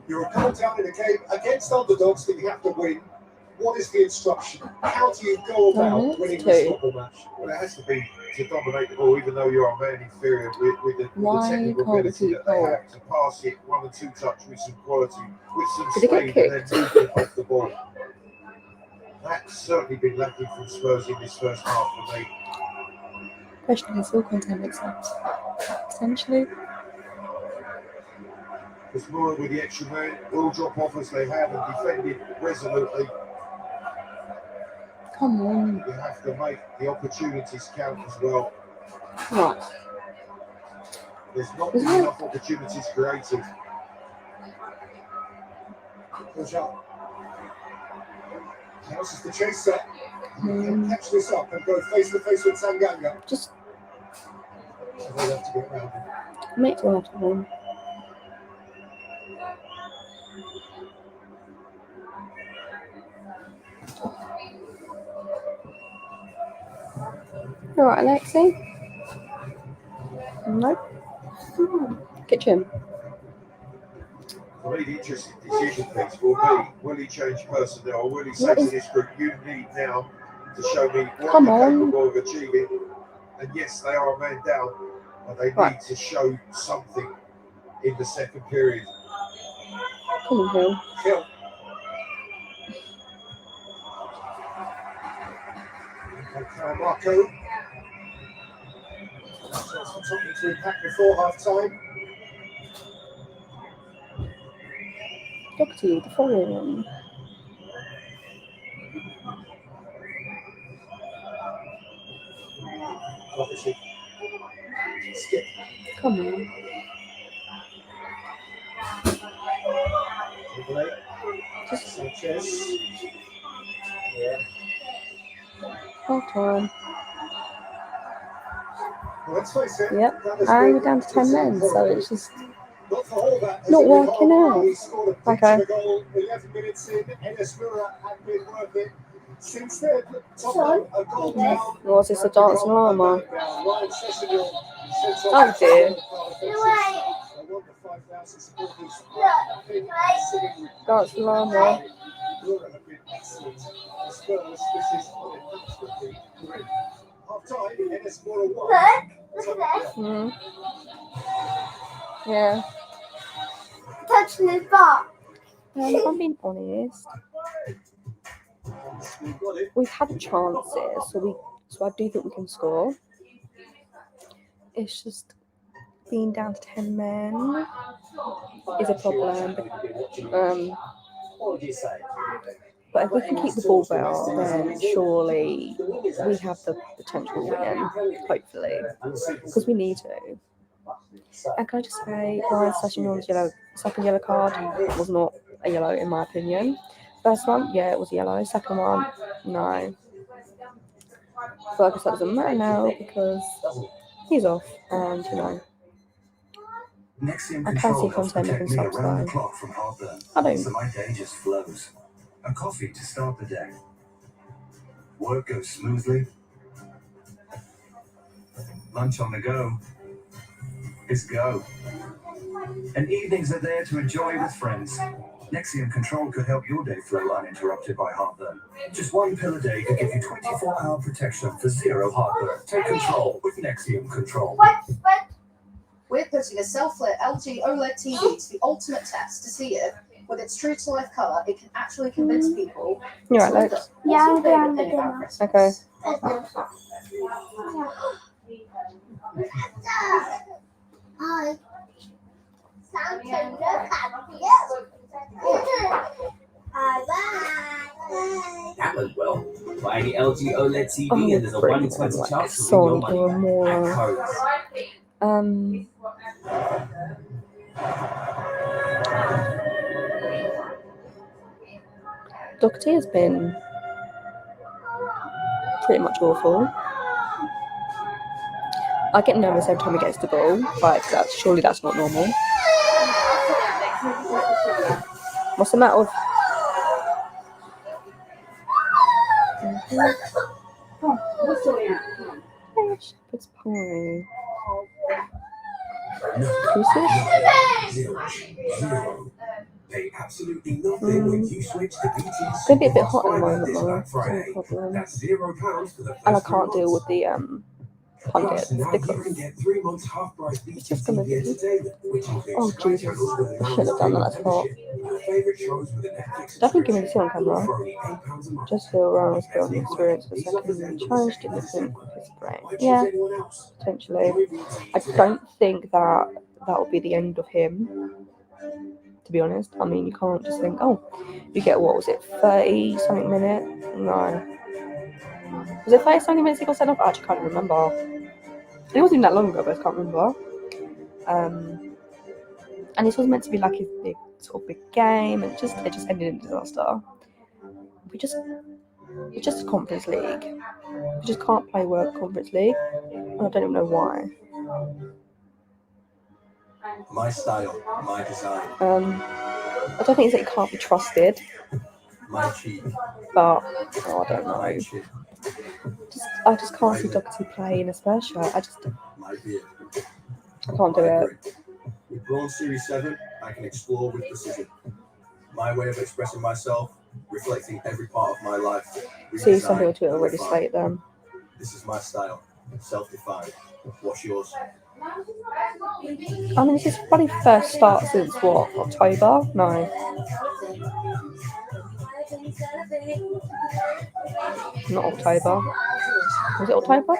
you're coming down in a game against underdogs that you have to win. What is the instruction? How do you go about winning this football match? Well, it has to be to dominate the ball, even though you're a man inferior with the Why technical can't we ability keep that they ball? have to pass it 1 and 2 touch with some quality, with some Did he get speed, and then kicked? movement off the ball. That's certainly been lacking from Spurs in this first half for me. Question is, will Conte make subs? Potentially. Because MURA with the extra man will drop off as they have and defended resolutely. Come on. You have to make the opportunities count as well. Right. There's not been enough opportunities created. Push up. House is the chaser. Can catch this up and go face to face with Tanganga. Just So they have to get around him. make it left of him. Alright, Alexi. No. Kitchen. For me, the interesting decision piece will be, will he change personnel, or will he say to this group, you need now to show me what they're capable of achieving. And yes, they are a man down, but they need to show something in the second period. Come on, Hill. Hill. Okay, Marco. That's for Tottenham to impact before half time. Doherty, the following. Obviously. Skip. Come on. Just Sanchez. Yeah. Half time. Well, let's face it. Yep. And we're down to 10 men, so it's just not working out. Okay. 11 minutes in, MURA had been working. Since then, Tottenham a goal down. Was this a dancing llama? Oh dear. Dancing llama. Yeah. Touching his butt. If I'm being honest, we've had chances, so I do think we can score. It's just being down to 10 men is a problem. But if we can keep the ball well, then surely we have the potential to win, hopefully, because we need to. And can I just say, Ryan Session's second yellow card was not a yellow in my opinion. First one, yeah, it was yellow. Second one, no. But like I said, it doesn't matter now because he's off, and I can see Conte making subs though. I don't. So my day just flows. A coffee to start the day. Work goes smoothly. Lunch on the go. It's go. And evenings are there to enjoy with friends. Nexium Control could help your day flow uninterrupted by heartburn. Just one pill a day could give you 24-hour protection for zero heartburn. Take control with Nexium Control. We're putting a self-lit LG OLED TV to the ultimate test to see if, with its true-to-life colour, it can actually convince people. You're right, Lex. Yeah, What's your favourite thing about Christmas? Okay. Hi. Santa, look at you. That went well. Buy any LG OLED TV and there's a 1 in 20 chance to win your money. And codes. Doherty has been pretty much awful. I get nervous every time he gets the ball, but surely that's not normal. What's the matter with? Shepherd's pie. Pay absolutely nothing when you switch to BT's. It's going to be a bit hot at the moment, though. That's no problem. That's £0 for the first And I can't deal with the pundits because it's just going to be. Oh, Jesus. I should have done that spot. Definitely give me the see on camera. Just feel around as building experience for a second. Challenge different with his brain. Yeah, potentially. I don't think that will be the end of him, to be honest. I mean, you can't just think, oh, you get, what was it, 30 something minutes? No. Was it 30 something minutes he got sent off? I actually can't remember. It wasn't even that long ago, but I can't remember. And this was meant to be like his big sort of big game, and it just ended in disaster. It's just a Conference League. We just can't play well at Conference League. And I don't even know why. My style, my design. I don't think it's that he can't be trusted. My cheat. But I don't know. I just can't see Doherty play in a Spurs shirt. I can't do it. With Braun Series 7, I can explore with precision. My way of expressing myself, reflecting every part of my life. See, some people to already state them. This is my style, self-defined. What's yours? I mean, this is probably first start since what, October? No. Not October. Was it October?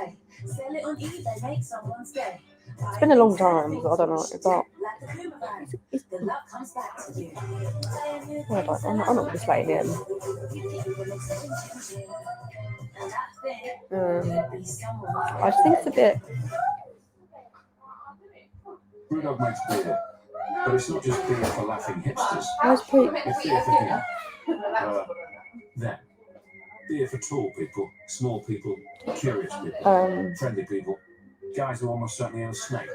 It's been a long time, so I don't know. I'm not going to be slating him. I just think it's a bit. Brewdog makes beer, but it's not just beer for laughing hipsters. It's beer for him. Them. Beer for tall people, small people, curious people, friendly people, guys who almost certainly own a snake.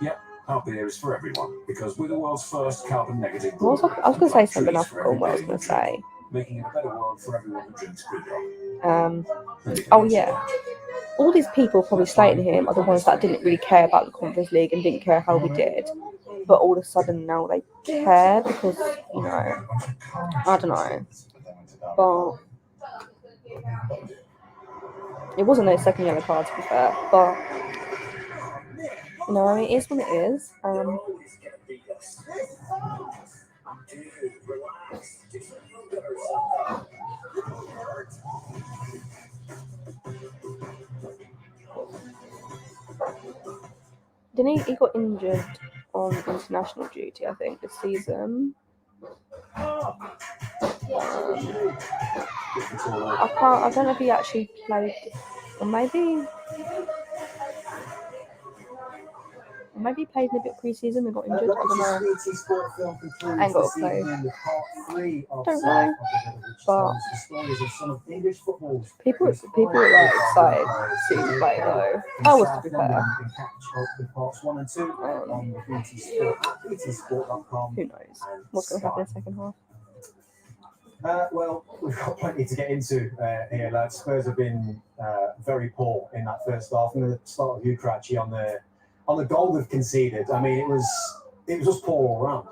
Yep, our beer is for everyone, because we're the world's first carbon negative. I was going to say something, I forgot what I was going to say. Making it a better world for everyone who drinks Brewdog. Oh yeah. All these people probably slating him are the ones that didn't really care about the Conference League and didn't care how we did. But all of a sudden now they care because, you know, I don't know. But it wasn't a second yellow card, to be fair. But, you know, it is what it is. Didn't he got injured on international duty, I think, this season. I don't know if he actually played, or maybe he played in a bit pre-season and got injured. I don't know. I ain't got a clue. Don't know. But people are like excited to see him play though. I was, to be fair. Who knows what's going to happen in the second half? Well, we've got plenty to get into here, lads. Spurs have been very poor in that first half. I'm going to start with you, Karachi, on the goal they've conceded. I mean, it was just poor all round.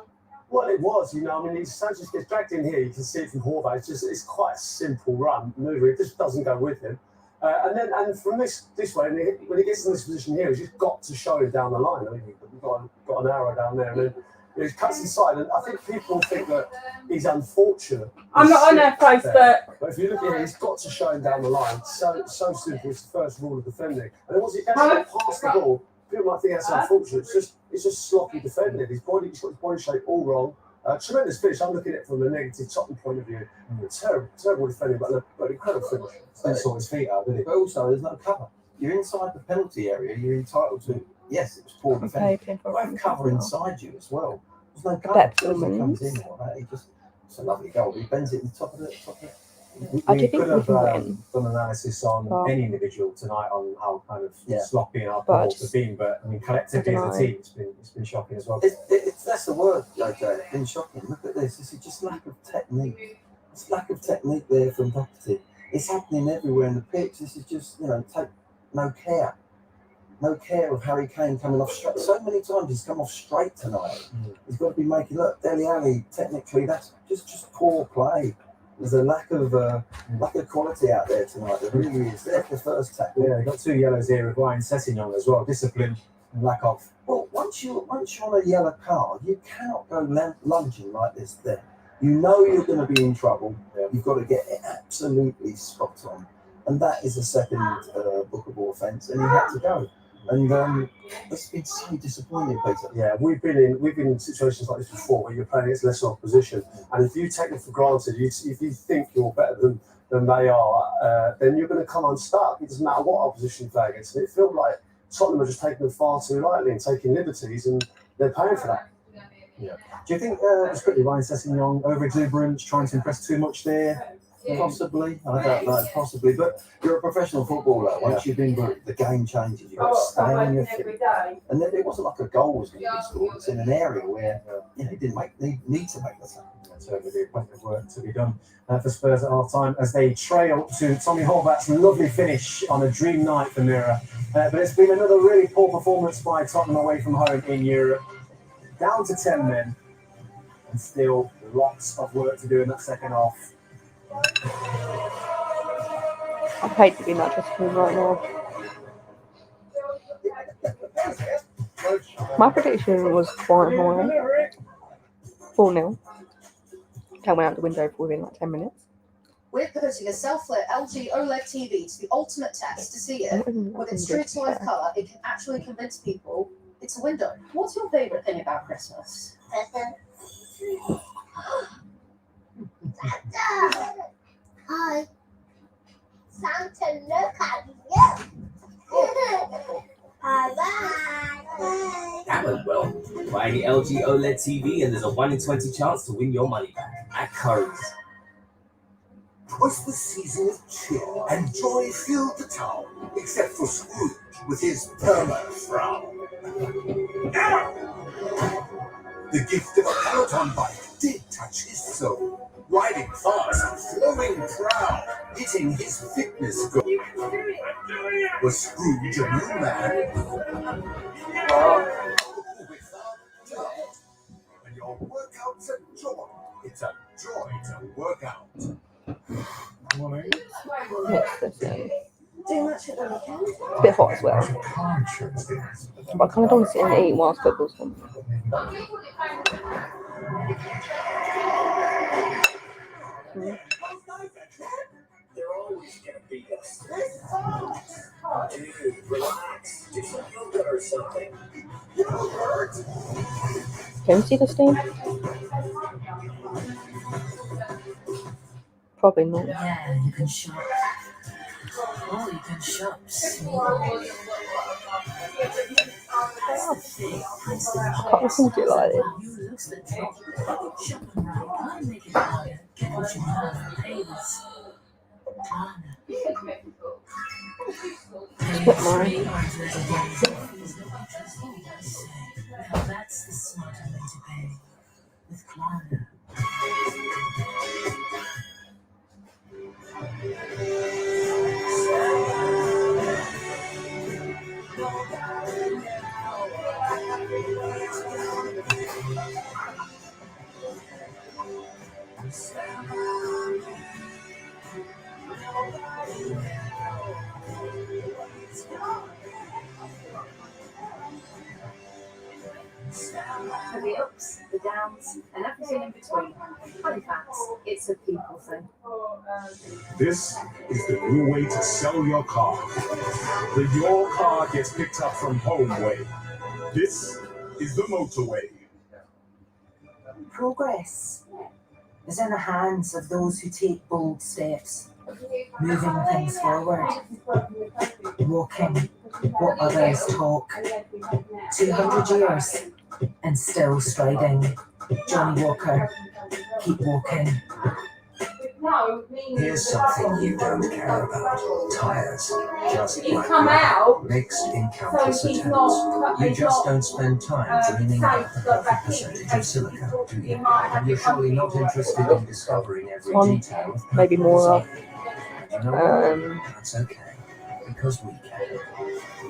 Well, it was, you know. I mean, Sanchez gets dragged in here. You can see it from Horvath. It's quite a simple run maneuver. It just doesn't go with him. And from this way, when he gets in this position here, he's just got to show it down the line. I mean, you've got an arrow down there, and then he cuts inside. And I think people think that he's unfortunate. I'm not on her Facebook. But if you look at it, he's got to show him down the line. So simple. It's the first rule of defending. And then once he gets past the ball, people might think that's unfortunate. It's just sloppy defending. He's got his body shape all wrong. Tremendous finish. I'm looking at it from a negative Tottenham point of view. Terrible defending, but incredible finish. Didn't sort his feet out, did he? But also, there's no cover. You're inside the penalty area. You're entitled to. Yes, it was poor defending. But I have cover inside you as well. There's no cover. He comes in like that. It's a lovely goal. He bends it in the top of it. We could have done analysis on any individual tonight on how kind of sloppy and how poor they've been, but I mean collectively as a team, it's been shocking as well. That's the word, JJ. It's been shocking. Look at this. This is just lack of technique. It's lack of technique there from Doherty. It's happening everywhere in the pitch. This is just take no care of Harry Kane coming off straight. So many times he's come off straight tonight. He's got to be making Dele Alli. Technically, that's just poor play. There's a lack of quality out there tonight. There really is. There's the first tackle. Yeah, they've got 2 yellows here with Ryan Sessegnon as well. Discipline and lack of. Well, once you're on a yellow card, you cannot go lunging like this there. You know you're going to be in trouble. You've got to get it absolutely spot on. And that is a second bookable offence, and he had to go. And it's been so disappointing, Peter. Yeah, we've been in situations like this before where you're playing against lesser opposition, and if you take them for granted, if you think you're better than they are, then you're going to come unstuck. It doesn't matter what opposition you play against. And it feels like Tottenham are just taking them far too lightly and taking liberties, and they're paying for that. Yeah. Do you think it's quickly Ryan Sessegnon over exuberance, trying to impress too much there? Possibly, I don't know, possibly. But you're a professional footballer. Once you've been booked, the game changes. You've got to stay on your feet. And then it wasn't like a goal was going to be scored. It's in an area where you didn't need to make the tackle. Certainly plenty of work to be done for Spurs at half time as they trail to Tommy Horvath's lovely finish on a dream night for MURA. But it's been another really poor performance by Tottenham away from home in Europe. Down to 10 men, and still lots of work to do in that second half. I hate to be that disappointed right now. My prediction was quite high. 4-0. That went out the window for within like 10 minutes. We're putting a self-lit LG OLED TV to the ultimate test to see if, with its true-to-life colour, it can actually convince people it's a window. What's your favourite thing about Christmas? Hi. Santa, look at you. Bye-bye. That went well. Buy any LG OLED TV and there's a 1 in 20 chance to win your money back at Curry's. Twas the season of cheer, and joy filled the town, except for Scrooge with his perma-frown. The gift of a Peloton bike did touch his soul, riding fast, flowing proud, hitting his fitness goal. Was Scrooge a new man? Without doubt. When your workout's a joy, it's a joy to work out. Do much at the weekend? It's a bit hot as well. But I kind of don't want to sit and eat whilst football's on. They're always gonna beat us. Dude, relax. Do some yoga or something. You don't hurt. Can we see the steam? Probably not. Yeah, you can shop. Oh, you can shop small. I can't afford it like this. You looks the drop. Shopping right. I'll make it harder. Get what you want. Pay this. Klarna. Split mine. Now that's the smarter way to pay. With Klarna. For the ups, the downs, and everything in between. Halifax, it's a people thing. This is the new way to sell your car. The Your Car Gets Picked Up From Home way. This is the motorway. Progress is in the hands of those who take bold steps, moving things forward, walking what others talk. 200 years and still striding. Johnny Walker, keep walking. Here's something you don't care about. Tires. Just like come out, mixed in countless so he's attempts. not- You he's just not, don't spend time cleaning up the perfect percentage of silica, do you? And you're surely not interested in discovering every One, detail of maybe more of. You know what? That's okay. Because we care.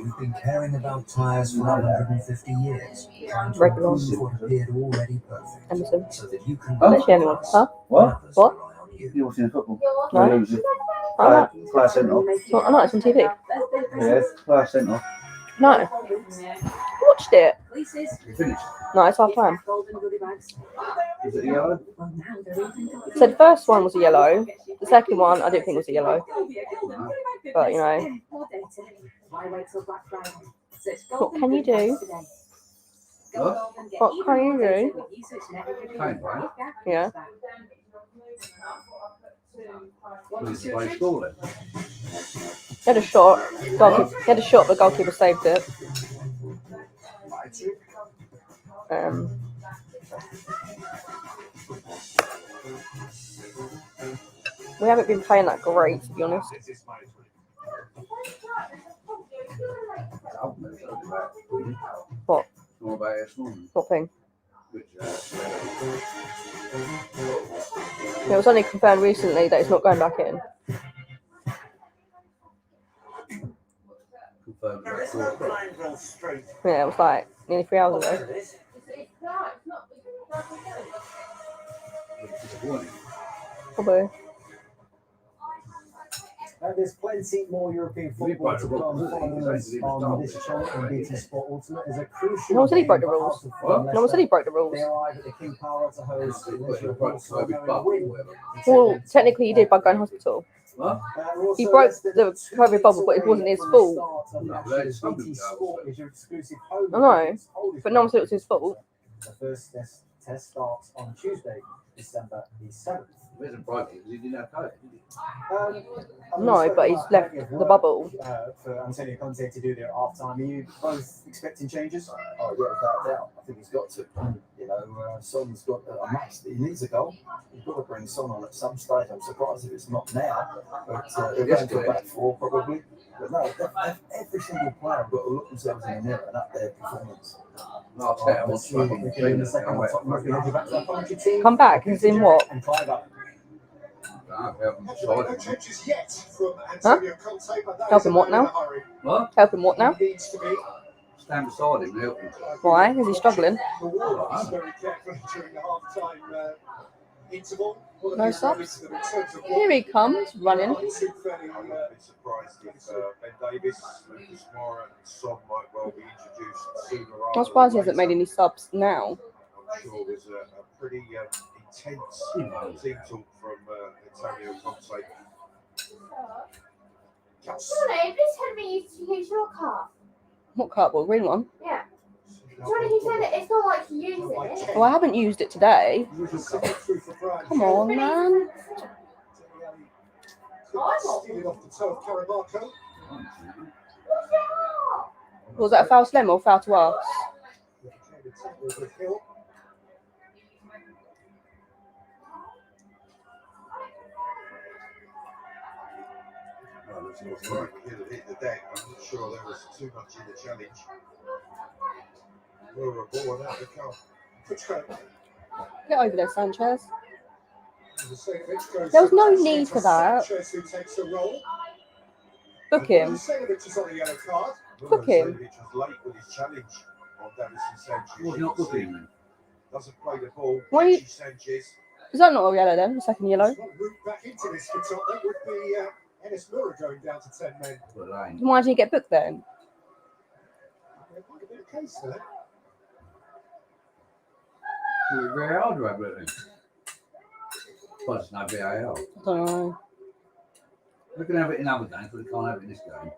We've been caring about tires for 150 years, trying to Regular. improve what appeared already perfect, Emerson. so that you can Actually, anyone? Huh? What? What? You watching football? No. We're losing. I like, Player sent off. I know it's on TV. Yes, player sent off. No. I watched it. You finished? No, it's half time. Is it yellow? So the first one was a yellow. The second one I didn't think was a yellow. But you know. What can you do? What can you do? Fine, right? Yeah. By score then. He had a shot. Goalkeeper, he had a shot, but the goalkeeper saved it. We haven't been playing that great, to be honest. What? What thing? It was only confirmed recently that it's not going back in. Yeah, it was like nearly 3 hours ago. Probably. There's plenty more European football to come following us on this channel and BT Sport Ultimate is a crucial. No one said he broke the rules. No one said he broke the rules. They arrive at the King Power to host Well, technically he did by going to hospital. He broke the COVID bubble, but it wasn't his fault. I know, but no one said it was his fault. The first test starts on Tuesday, December the 7th. No, but he's left the bubble. For Antonio Conte to do there at half time. Are you both expecting changes? Oh, yeah, without doubt. I think he's got to. You know, Son's got a must. He needs a goal. You've got to bring Son on at some stage. I'm surprised if it's not now. But he'll go to back four probably. But no, every single player got to look themselves in the mirror and up their performance. Come back, as in what? No changes yet from Antonio Conte, but that Help is him what a man in now? a hurry. What? Help him what now? He needs to be. Stand beside him, help him. Why? Is he struggling? The wall is very carefully during the half-time interval. What No have you subs? noticed that in terms of Here he comes, running. I'd be surprised if Ben Davis, Lucas Moura, and Son might well be introduced sooner rather I'm surprised he than hasn't made later. any subs now. I'm sure there's a pretty intense team talk from Antonio Conte. Johnny, please tell me you use your car. What cardboard? Green one? Yeah. Johnny, he said that it's not like he uses it. Well, I haven't used it today. Come on, man. Stealing off the toe of Caramarco. Was that a foul to them or foul to us? He'll hit the deck. I'm not sure there was too much in the challenge. We were born out the car. Get over there, Sanchez. There was no need for that. Book him. Book him. Was late with his challenge on Davison Sanchez. Well, not booking then. Doesn't play the ball. Why you- Sanchez. Is that not a yellow then? The second yellow? Back into this for Tottenham would be Ennis MURA going down to 10 men. Why did he get booked then? There might have been a case there. We're very hard to have it. Plus, no VAR. I don't know. We can have it in other games, but we can't have it in this game.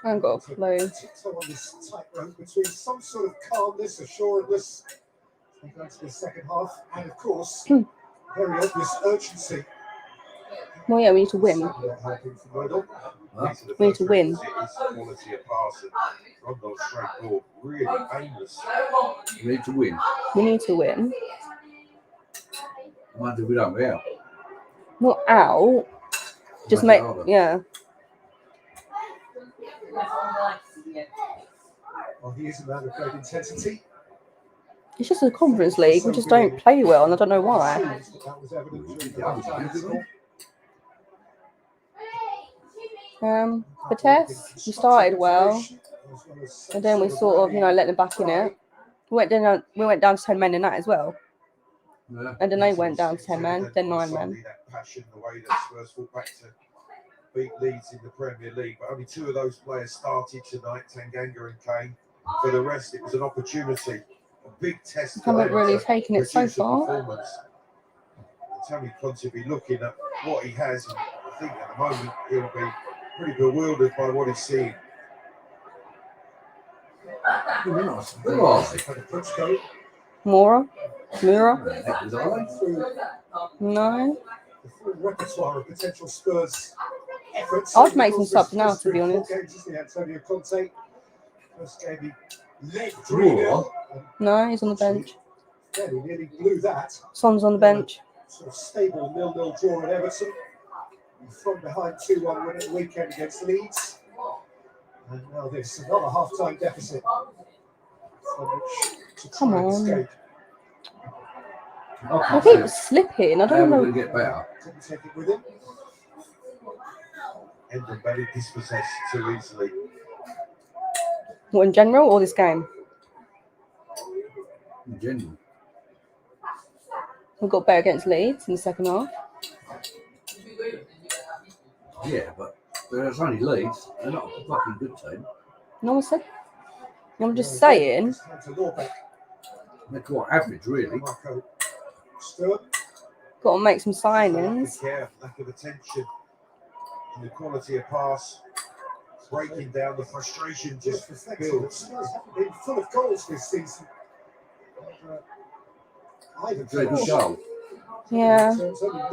I haven't got a clue. Tiptoe on this tightrope between some sort of calmness, assuredness, as we go into the second half, and of course, very obvious urgency. Well, yeah, we need to win. We need to win. Quality of passing. Rondo straight ball. Really aimless. We need to win. We need to win. Mind if we don't, we out. Not out. Just make, yeah. Well, he is a man of great intensity. It's just a conference league. We just don't play well, and I don't know why. That was evident during the half-time. The test, we started well, and then we sort of, let them back in it. We went down to 10 men in that as well. Yeah. And then they went down to 10 men, then 9 men. Suddenly that passion, the way that Spurs fought back to beat Leeds in the Premier League, but only 2 of those players started tonight, Tanganga and Kane. For the rest, it was an opportunity, a big test. Haven't really taken it so far. Tony Conte will be looking at what he has, and I think at the moment he'll be pretty bewildered by what he's seeing. MURA? No. The full repertoire of potential Spurs efforts. I'd make some subs now, to be honest. Antonio Conte. First game he led 3-0. No, he's on the bench. Yeah, he nearly blew that. Son's on the bench. Sort of stable 0-0 draw at Everton. From behind 2-1 win at the weekend against Leeds. And now this, another half-time deficit. From which to Come try and on. escape. I keep slipping. I don't know. Get better. Couldn't take it with him. Ended very dispossessed too easily. What, in general or this game? In general. We got better against Leeds in the second half. Yeah, but there's only Leeds. They're not a fucking good team. No one said. I'm just saying. They're quite average, really. Got to make some signings. Yeah, lack of attention, and the quality of pass, breaking down the frustration just builds. Spurs haven't been full of goals this season. Good goal. Yeah.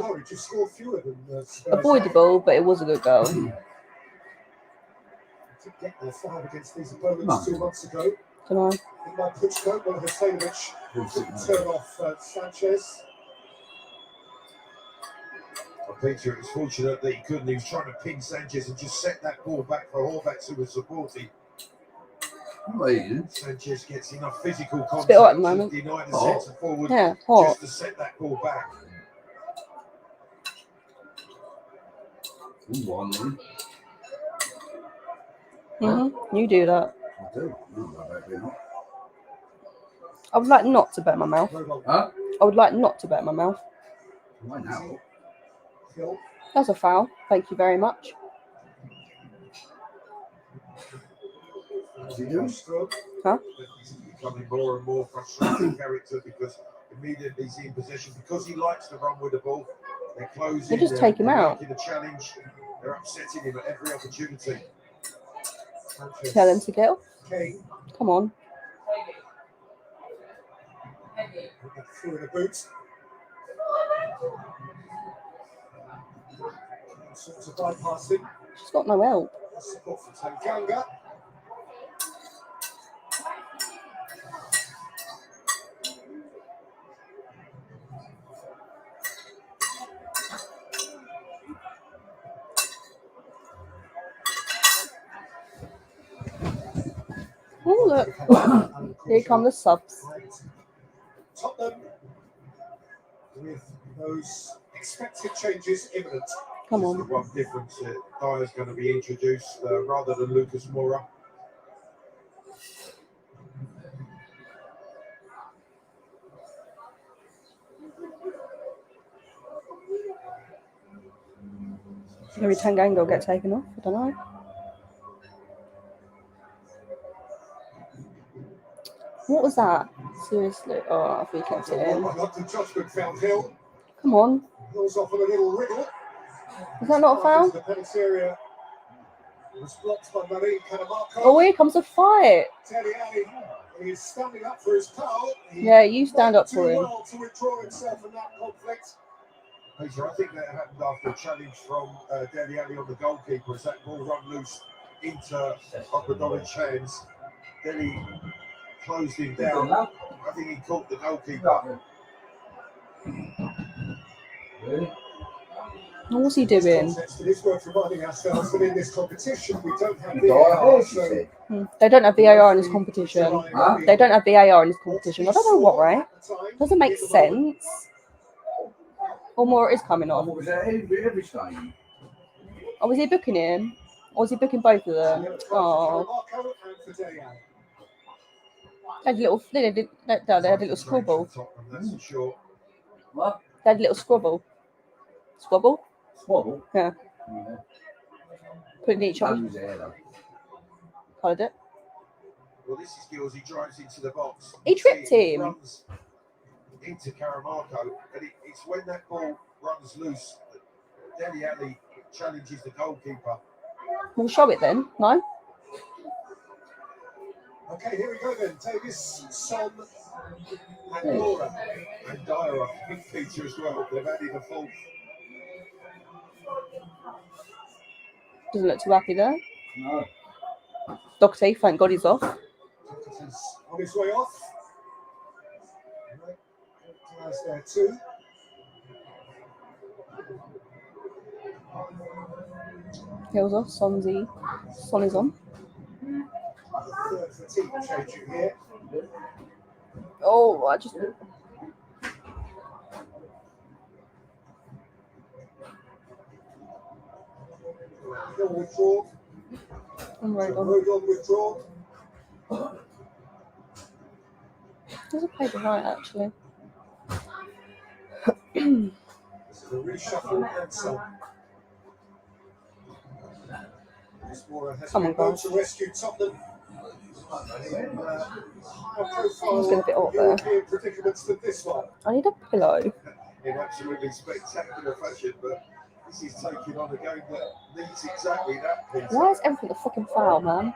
Norwich have scored fewer than Spurs. Avoidable, but it was a good goal. To get their 5 against these opponents 2 months ago. Don't know. In my Puchko, well, Husseinovic couldn't turn off Sanchez. Peter, it was fortunate that he couldn't. He was trying to pin Sanchez and just set that ball back for Horvath, who was supporting. Sanchez gets enough physical It's a bit hot at contact the to moment. deny the centre forward Yeah, hot. just to set that ball back. You do that. I do. No, I would like not to burn my mouth. Huh? I would like not to burn my mouth. Why now? That's a foul. Thank you very much. Huh? He's becoming more and more frustrating character because immediately he's in possession, because he likes to run with the ball. They're closing. They just take him out. Making a challenge. They're upsetting him at every opportunity. Tell him to get off. Come on. Through in the boots. Sorts of bypassing. She's got no help. Support for Tanganga. Oh, look. Here come the subs. Tottenham with those expected changes imminent. Come Just the on. one difference, Dyer's going to be introduced rather than Lucas Moura. Maybe Tanganga will get taken off. I don't know. What was that? Seriously? Oh, I think I kept it in. Judgment found Hill. Come on. Hill's off with a little wriggle. Is that not a foul? The penalty area was blocked by Marie Canamarco. Oh, here comes a fight. Dele Alli is standing up for his pal. Yeah, you stand up for him. Well to withdraw himself from that conflict. Peter, I think that happened after a challenge from Dele Alli on the goalkeeper as that ball run loose into Obradovic's hands. Dele closed him down. I think he caught the goalkeeper. What's he doing? It is worth reminding ourselves that in this competition we don't have VAR. They don't have VAR in this competition. They don't have VAR in this competition. I don't know what, right? Doesn't make sense. Or more is coming on. Oh, was he booking him? Or was he booking both of them? Oh. They had a little scoreboard. That's for sure. What? They had a little squabble. Squabble? Squabble? Yeah. Yeah. Putting each other. Don't use it here, though. Coloured it. Well, this is Gills. He drives into the box. He tripped He him. runs into Caramarco, and it's when that ball runs loose that Dele Alli challenges the goalkeeper. We'll show it then. No? Okay, here we go then. Davis, Son, and MURA. And Dyer, a big feature as well. They've added a fourth. Doesn't look too happy there. No. Doherty, thank God he's off. He's on his way off. Right. There too. Hill's off. Son is on. Third fatigue changing here. Oh, I just. Hill withdrawn. I'm right on. Rodon withdrawn. There's a paper right actually. This is a reshuffle and Son. MURA has Come on, been able guys. to rescue Tottenham. He's going a bit hot there. European predicaments than this one. I need a pillow. In absolutely spectacular fashion, but this is taking on a game that needs exactly that piece. Why is everything a fucking foul, man?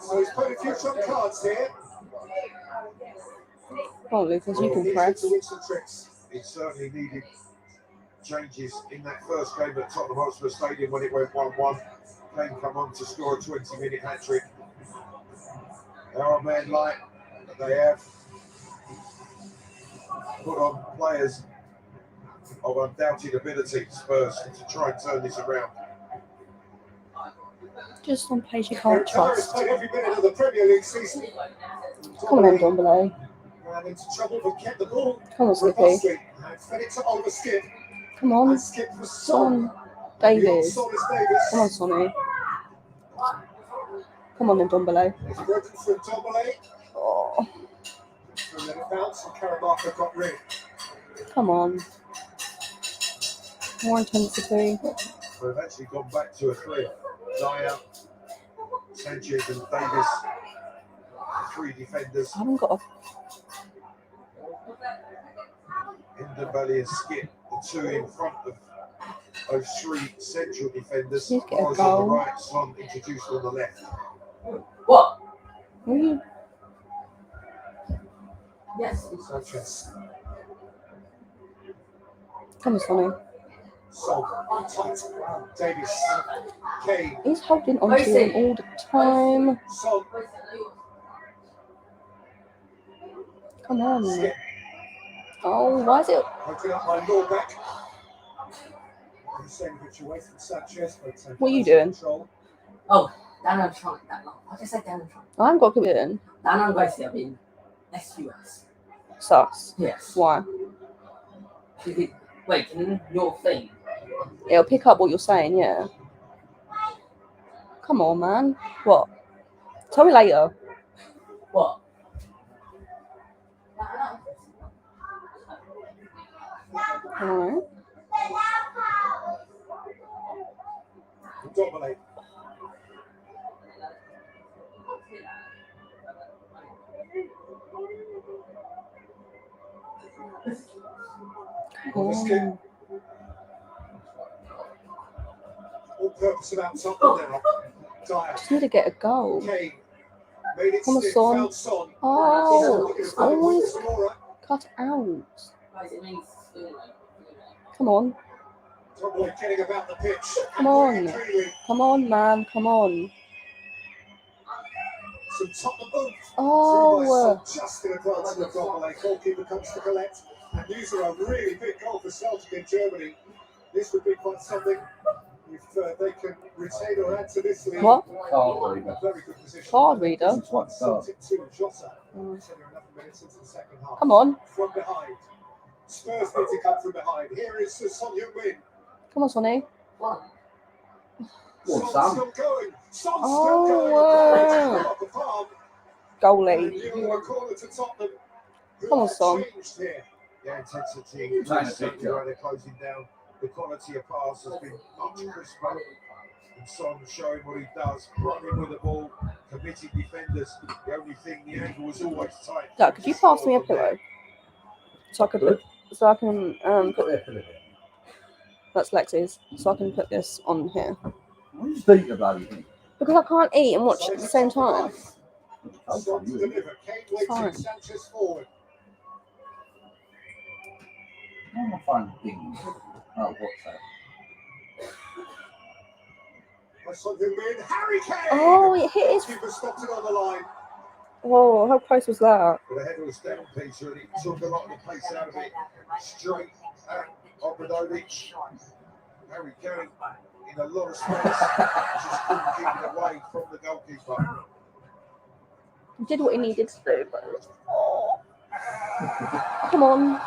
So he's put a few trump cards here. Come on, Lucas, you can press. To win some tricks. It certainly needed changes in that first game at Tottenham Hotspur Stadium when it went 1-1. Kane come on to score a 20-minute hat-trick. There are men like that they have put on players of undoubted ability, Spurs, to try and turn this around. Just on page you can't trust. Played every minute of the Premier League season. Come on then, Dombele. Ran into trouble but kept the ball. Come on, Skippy. Robustly and fed it to Oliver Skip. Come on. And Skip was Son. Davis. Son is Davis. Come on, Sonny. Come on then, Dombele. It's broken from Dombele. Oh, And then it bounced and Caramarco got rid. come on. More intensity. We've actually gone back to a three. Dyer, Sanchez and Davis, three defenders. I haven't got a. Ndombele and Skip, the two in front of those three central defenders. Please get a Morris on the goal. right, Son introduced on the left. What? Will you? Yes. Sanchez. Come on, Sonny. Son. Tight. Davis. Kane. He's holding on to him all the time. Son. Come on. Skip. Oh, why is it? Broken up by Norbeck. Sandwich away from Sanchez. But What are you doing? Control. Oh, Danang Trump. I just said Danang Trump. I haven't got a good in. Danang Garcia in SUS. Sus. Yes. Why? Wait, can your thing? It'll pick up what you're saying, yeah. Come on, man. What? Tell me later. What? Alright. Dominate. Oh. All purpose about something now. Dyer. Just need to get a goal. Kane. Made it Come on, stick. Son. Found Son. Oh, It's always MURA. cut out. Come on. Dominate getting about the pitch. Come on. Really. Come on, man. Come on. Some Tottenham move. Oh. Just in advance of Dominate. Goalkeeper comes to collect. And these are a really big goal for Celtic in Germany. This would be quite something if they can retain or add to this lead. What? Card reader. Very good position. Card reader? It's one card. Celtic 2, Jota. Mm. 10 or 11 minutes into the second half. Come on. From behind. Spurs need to come from behind. Here is Son Heung-min. Come on, Sonny. Son's Sam. still going. Son's Oh, still going. wow. Off the palm. goalie. You are corner to Tottenham. Come on, Son. Changed here. Yeah, intensity, Trying to certainly pick up. where they're closing down. The quality of pass has been much crisper. And Son showing what he does, running with the ball, committed defenders. The only thing, the angle was always tight. Dad, could you pass me a pillow? So I could put, so I can put, that's Lexi's. So I can put this on here. What are you thinking about it? Because I can't eat and watch at the same time. Son to deliver. Kane waiting. Fine. Sanchez forward. I'm not finding things. Oh, what's that? That's something weird. Harry Kane. Oh, it hit his. Keeper stopped it on the line. Oh, how close was that? But the header was down, Peter, and it took a lot of the pace out of it. Straight at Obradovic. Harry Kane in a lot of space. Just couldn't keep it away from the goalkeeper. He did what he needed to do, but. Oh. Come on.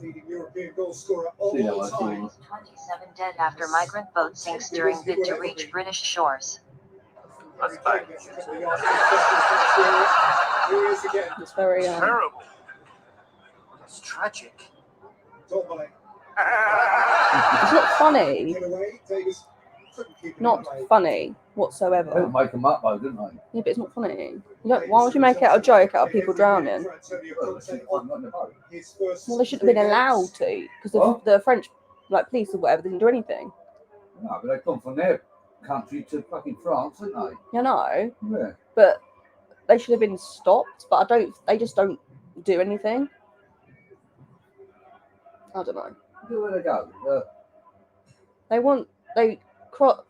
Leading European goal scorer all See that time. 27 dead after migrant boat sinks during bid to reach British shores. Harry Kane gets a couple of yards to the Here he is again. It's very Terrible. That's tragic. Dombele. It's not funny. Get away. Davis couldn't keep it Not away. funny They whatsoever. didn't make them up though, didn't they? Yeah, but it's not funny. You don't, why would you make it a joke out of people drowning? Well, they shouldn't have done the boat. His first Well, they shouldn't have been allowed to, because What? the French, like police or whatever, didn't do anything. No, but they come from their country to fucking France, didn't they? You know, Yeah. but they should have been stopped. But I don't. They just don't do anything. I don't know. Where they go? They want cross.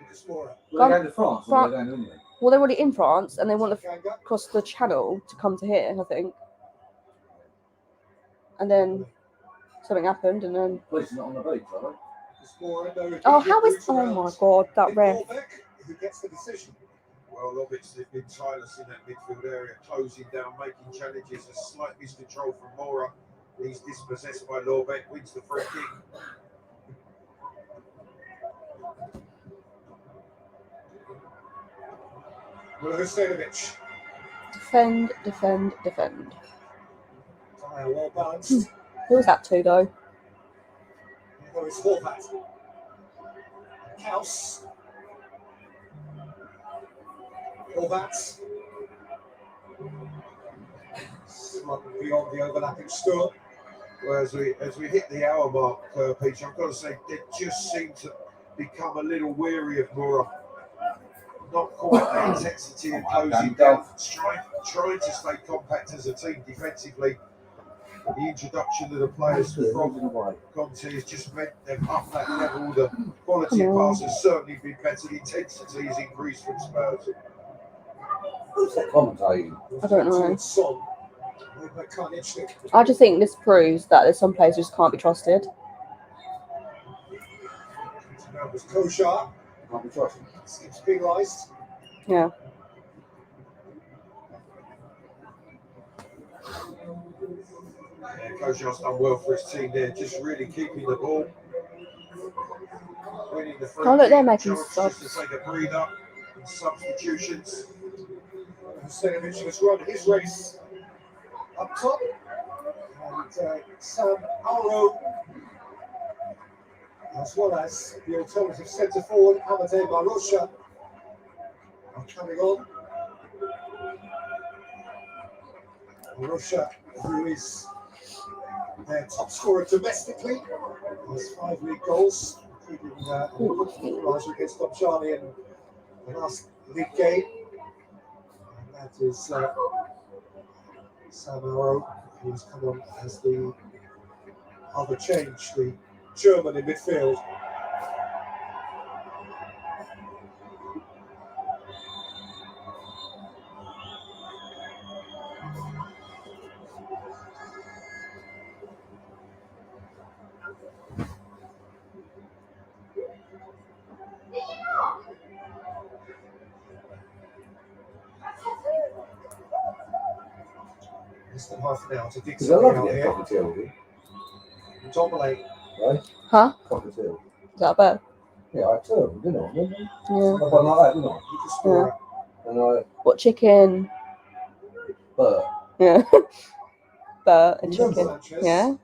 Explorer. Were they going to France or were Fran- they going to England? Well, they're already in France, and they want to Ganga. cross the channel to come to here, I think. And then something happened, and then Police are not on the beach, are Explorer. No, oh, how is my god that ref? Who gets the decision? Well, Lovitz has been tireless in that midfield area, closing down, making challenges. A slight miscontrol from MURA. He's dispossessed by Lorbeck, wins the free kick. Milosevich. Defend, defend, defend. Well balanced. Who was that to though? There is Horvat. Kaus. Horvat. Slightly beyond the overlapping score. Well, as we hit the hour mark, Peter, I've got to say they just seem to become a little weary of MURA. Not quite the intensity and closing down, trying to stay compact as a team defensively. The introduction of the players from Conte has just meant they've upped that level. The quality of pass has certainly been better. The intensity has increased from Spurs. Who's that commentating? I don't know. Son. I just think this proves that there's some players who just can't be trusted. That was Koshar. Can't be trusted. Seems penalised. Yeah. Yeah, Koshar's done well for his team there, just really keeping the ball. Winning the free Oh, look, they're kick, making chance subs. just to take a breather. Substitutions. Stanovic has run his race up top. And Sam Alro, as well as the alternative centre forward, Amadei Marosha, are coming on. Marosha, who is their top scorer domestically, has 5 league goals, including an equaliser against Dobjani in the last league game. And that is Sam Alro, who's come on as the other change, the German in midfield. Less than half an hour to dig Because I something love out to get here. cockatiel, Dominate. right? Huh? Cockatiel. Is that a bird? Yeah, I too, didn't I? Didn't I? Yeah. Something like that, didn't I? You can score And I What chicken? Bert. Yeah. Bert and chicken. Sanchez. Yeah.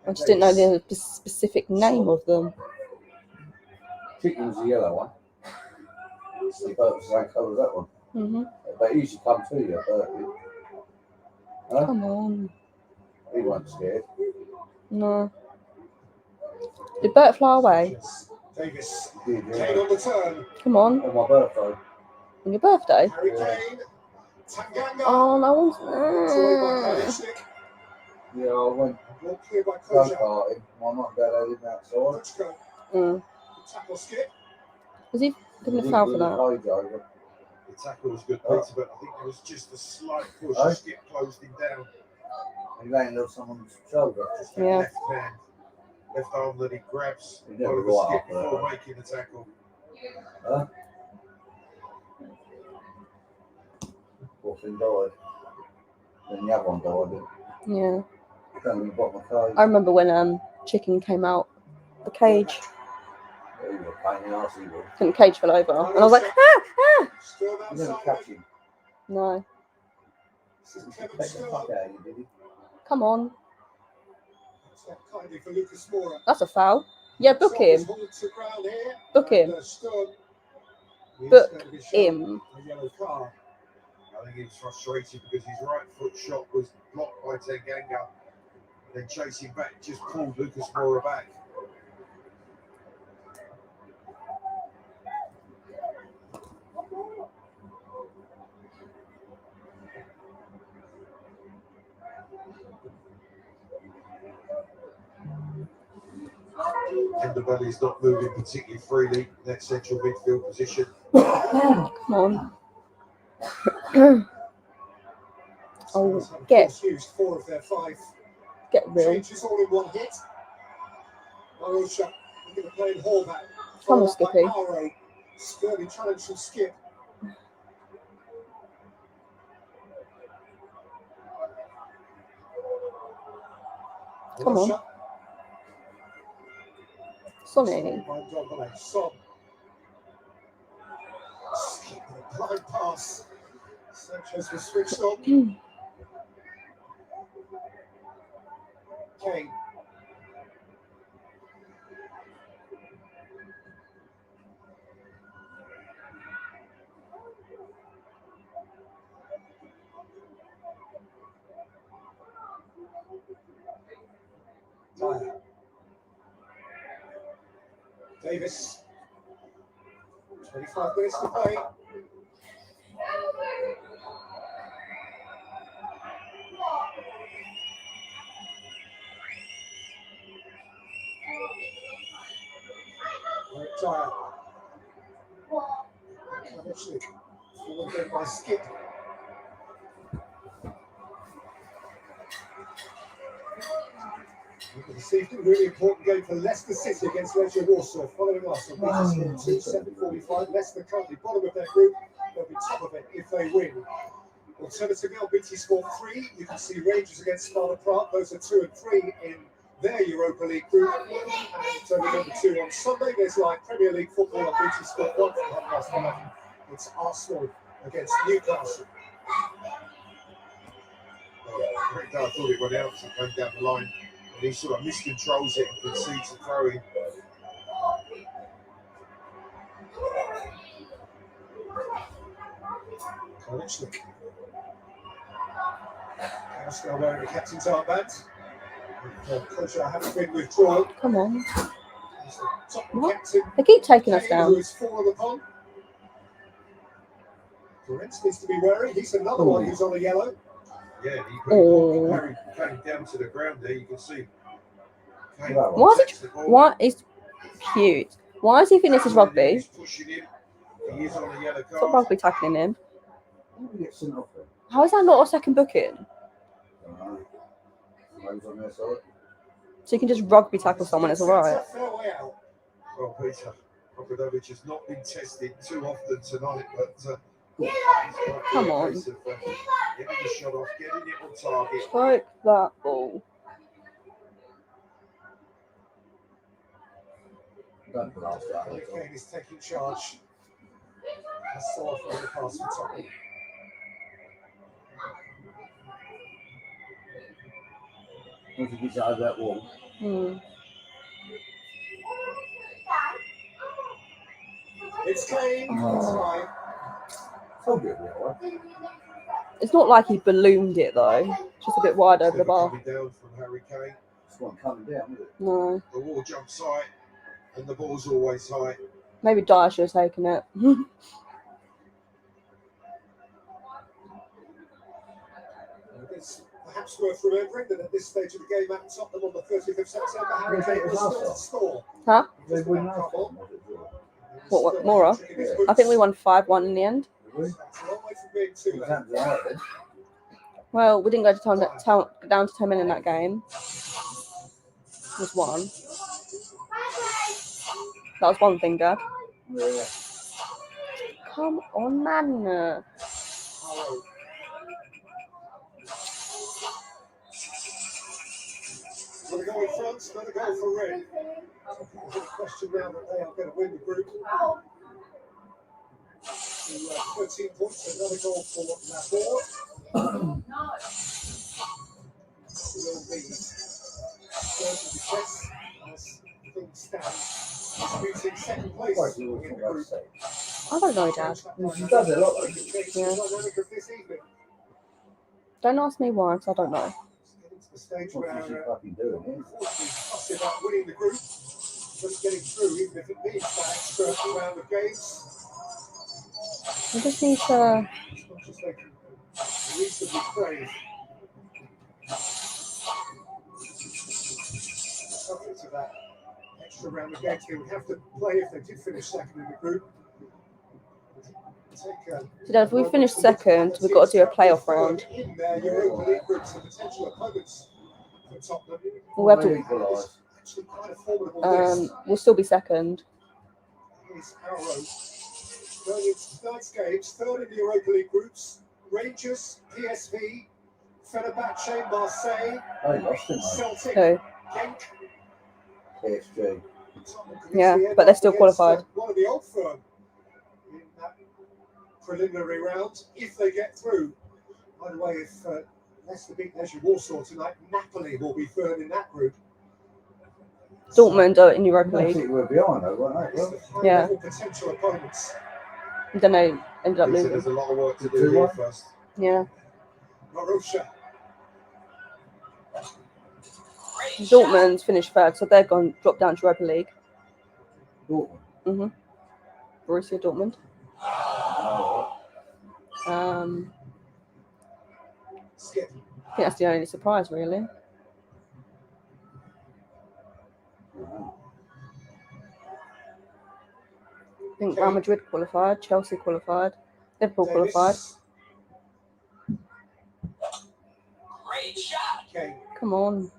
I just didn't know the specific name of them. Chicken's the yellow one. The Bert was the same colour as that one. Mm-hmm. They usually come to you, Bert did. Huh? Come on. He wasn't scared. No. Did Bert fly away? Davis. He did, Kane on the turn. Come on. On my birthday. On your birthday? Harry Kane. Tanganga. Oh, no Enjoyed by one's. Kalishnik. Yeah, I went Blocked clear by go Koja. karting. My mum and dad had him outside. Klitschko. Mm. Tackle skip. Was he given a foul for that? The tackle was good, Peter, but I think there was just a slight push. Oh. Skip closed him down. He landed on someone's shoulder. Just that Yeah. left hand, left arm that he grabs He never over got Skip up there. before making the tackle. Huh? Boffin died. Then the other one died. Yeah. Down in the bottom of the cage. I remember when Chicken came out the cage. Yeah, he was a pain in the arse, he was. And the cage fell over. And I was like, ah! Still You never outside. catch him. No. This is He Kevin take the Stewart. fuck out of you, did he? Come on. It's not kindly for Lucas Moura. That's a foul. Yeah, book Softens him. hold to ground here. Book And, him. Stewart is Book going to be shown him. a yellow card. I think he was frustrated because his right foot shot was blocked by Tanganga. Then chasing back just pulled Lucas Moura back. Enderbelly's not moving particularly freely in that central midfield position. Come on. Oh, Spurs have, of get course, used 4 of their 5 real. changes all in one hit. Marosha looking to play in Horvath. Come on, Followed by Skippy. Auro. Sturdy challenge from Skip. Come on. Marosha. Sonny. By Dombele. Son. Skip with a blind pass. Sanchez was switched on. Kane. Dyer. Davis. 25 minutes to play. Dyer. Kalishnik. Forward then by Skip. This evening, really important game for Leicester City against Legia Warsaw. Following us on BT Sport 2, 7:45. Leicester currently bottom of their group. They'll be top of it if they win. Alternatively, on BT Sport 3, you can see Rangers against Sparta Prague. Those are 2 and 3 in their Europa League group. And number 2 on Sunday, there's like Premier League football on BT Sport 1 from 11:30. It's Arsenal against Newcastle. Rick Dyer thought it went out as he came down the line. And he sort of miscontrols it and concedes a throw in. Kalishnik. Now wearing the captain's armband. Koja having been withdrawn. Come on. He's the top What? captain. They keep taking us Kane, down. who is fallen upon. Durant needs to be wary. He's another one who's on a yellow. Yeah, he Oh. carried Kane down to the ground there. You can see. Kane Why is takes the ball. What is cute? Why does he think this is rugby? He's pushing him. He is on a yellow Stop card. rugby tackling him. Who did he get sent off then? How is that not a second booking? I was on their side. So you can just rugby tackle someone, it's alright. Fair way out. Well, Peter, Popovic has not been tested too often tonight, but Come on. getting the shot off, getting it on target. Strike that ball. Don't blast that. Harry Kane is taking charge. That's so often the pass from Tottenham. Once he gets over that wall. It's Kane. Oh. So good, yeah. It's not like he ballooned it though. Just a bit wide over the bar. Coming down from Harry Kane. This one coming down, is it? No. The wall jumps high, and the ball's always high. Maybe Dyer should have taken it. It's perhaps worth remembering that at this stage of the game at Tottenham on the 30th of September, Harry Kane was still to score. Huh? They win last time. What, Mora? I think we won 5-1 in the end. Well, we didn't go to down to 10 men in that game. It was one. That was one thing, Dad. Yeah. Come on, man. Another goal in front, another goal for Red. There's a question now that they are going to win the group. 13 points, another goal for Laborde. Will be third to the chest as things stand. Disputing second place in the group. I don't know, Dad. She does it a lot. Yeah. Don't ask me why, because I don't know. The stage where fucking doing it. fussy about winning the group, just getting through, even if it means that extra round of games. We just need to. As much as they can reasonably crave. Subject to that extra round of games they would have to play if they did finish second in the group. So, Dad, if we finish second, we've got to do a playoff round. In their Europa League groups and potential opponents for Tottenham. We'll have to. Actually quite a formidable list. We'll still be second. Here's Arrow. Going into tonight's games, third in the Europa League groups. Rangers, PSV, Fenerbahce, Marseille, Celtic, Genk. PSG. Yeah, but they're still qualified. One of the old firm in that preliminary round, if they get through. By the way, if Leicester beat Leisure Warsaw tonight, Napoli will be third in that group. Dortmund are in Europa League. We were behind though, weren't they? Yeah. Potential opponents. Then they ended up There's losing. a lot of work to do here first. Yeah. Marusha. Dortmund's finished third, so they're gone drop down to Europa League. Dortmund. Borussia Dortmund. I think that's the only surprise, really. I think Real Madrid qualified, Chelsea qualified, Liverpool qualified. Great shot. Come on.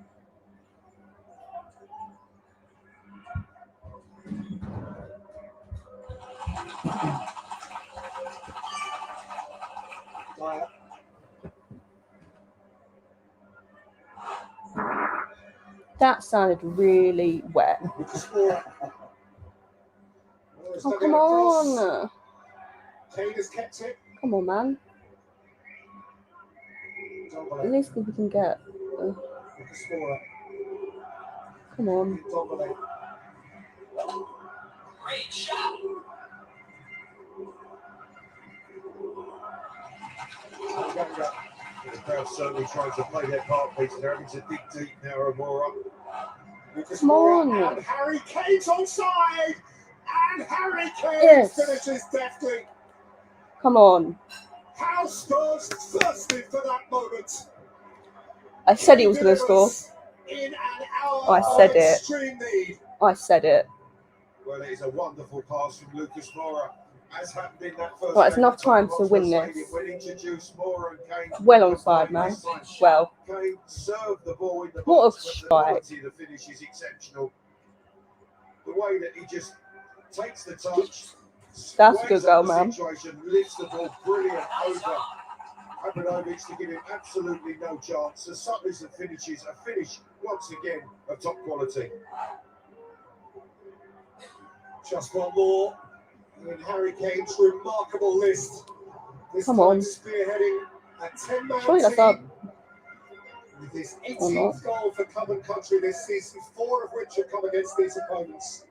That sounded really wet. Oh, come on. Kane has kept it. Come on, man. At least if we can get. Come on. Great shot. The crowd certainly trying to play their part, Peter. They're having to dig deep now, Amora. Come on. And Harry Kane's onside. And Harry Kane Yes. finishes deftly. Come on. How Spurs thirsted for that moment. I said he was going to score. In an hour I said of it. extreme need. I said it. Well, it is a wonderful pass from Lucas Moura. As happened in that first Right, it's game, enough time to Tottenham win Hotspur this. Stadium, when introduced Moura and Kane. Well onside, man. Well. Kane served the ball in the What a box, but the strike. quality of the finish is exceptional. The way that he just takes the touch. That's a good squares up goal, the man. Situation, lifts the ball brilliant over Abramovich to give him absolutely no chance. The subtleties and finishes, a finish once again of top quality. Just one more in Harry Kane's remarkable list. This Come time on. spearheading a 10-man Surely that's team up. With his 18th goal for club and country this season, 4 of which have come against these opponents.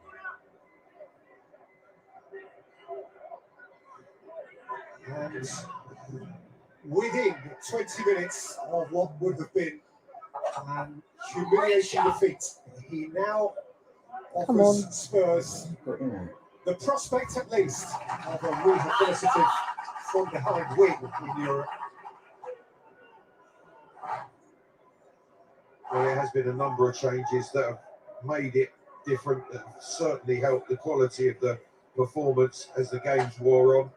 And within 20 minutes of what would have been an humiliating defeat, he now offers Spurs the prospect, at least, of a rehabilitative from-behind win in Europe. Well, there has been a number of changes that have made it different, that have certainly helped the quality of the performance as the games wore on.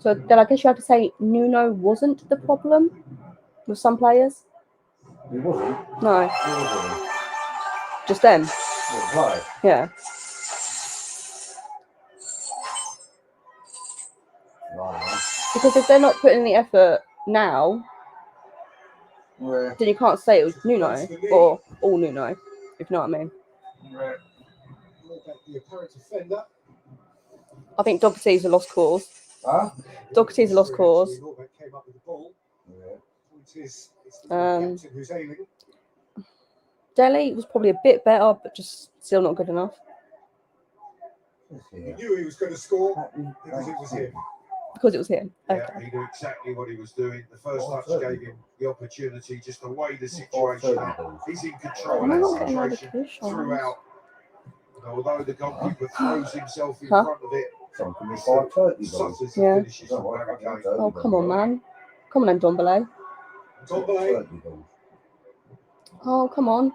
So then I guess you have to say Nuno wasn't the problem with some players? He wasn't. No. He wasn't. Just them? Right. Yeah. Right. Because if they're not putting in the effort now, Where? then you can't say it was Nuno or all Nuno, if you know what I mean. Right. The apparent offender. I think Doherty's a lost cause. Huh? Doherty's a lost cause. Came up with the ball. Yeah. It's the captain who's ailing. Delhi was probably a bit better, but just still not good enough. He knew he was going to score because it was him. Because it was him. Okay. Yeah, he knew exactly what he was doing. The first touch gave him the opportunity just to weigh the situation. He's in control of that situation throughout. And although the goalkeeper throws himself in front of it, Sutters finishes from Harry Kane. Oh, come on, man. Come on, Ndombele. Oh, come on.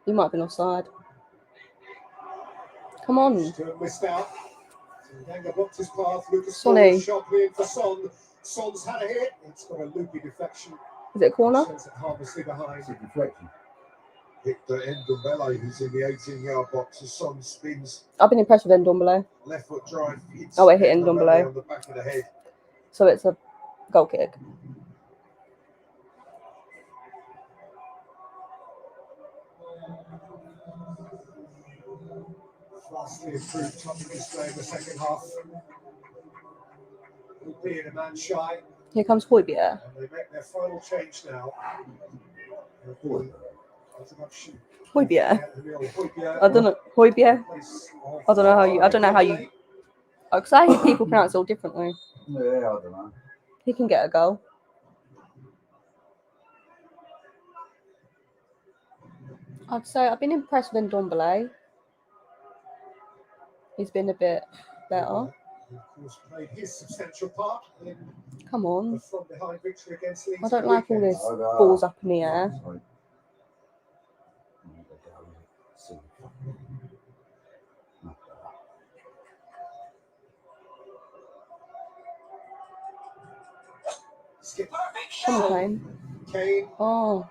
You might have been offside. Come on. Missed out. Tanganga blocked his path. Lucas Sonny. sharply in for Son. Son's had a hit. It's got a loopy deflection. Is it a corner? Sends it harmlessly behind. It's a deflection. Victor Ndombele, who's in the 18-yard box, as Son spins. I've been impressed with Ndombele. Left foot drive. Oh, we're hitting Ndombele. On the back of the head. So it's a goal kick. Vastly improved touching display in the second half. Albeit a man shy. Here comes Højbjerg. And they make their final change now. Højbjerg. I don't know. Højbjerg. I don't know how you. Because I hear people pronounce it all differently. Yeah, I don't know. He can get a goal. I'd say I've been impressed with Ndombele. He's been a bit better. Of course, played his substantial part in Come the on. from behind victory against Leeds. I don't like all this balls up in the air. Come on, Kane. Oh.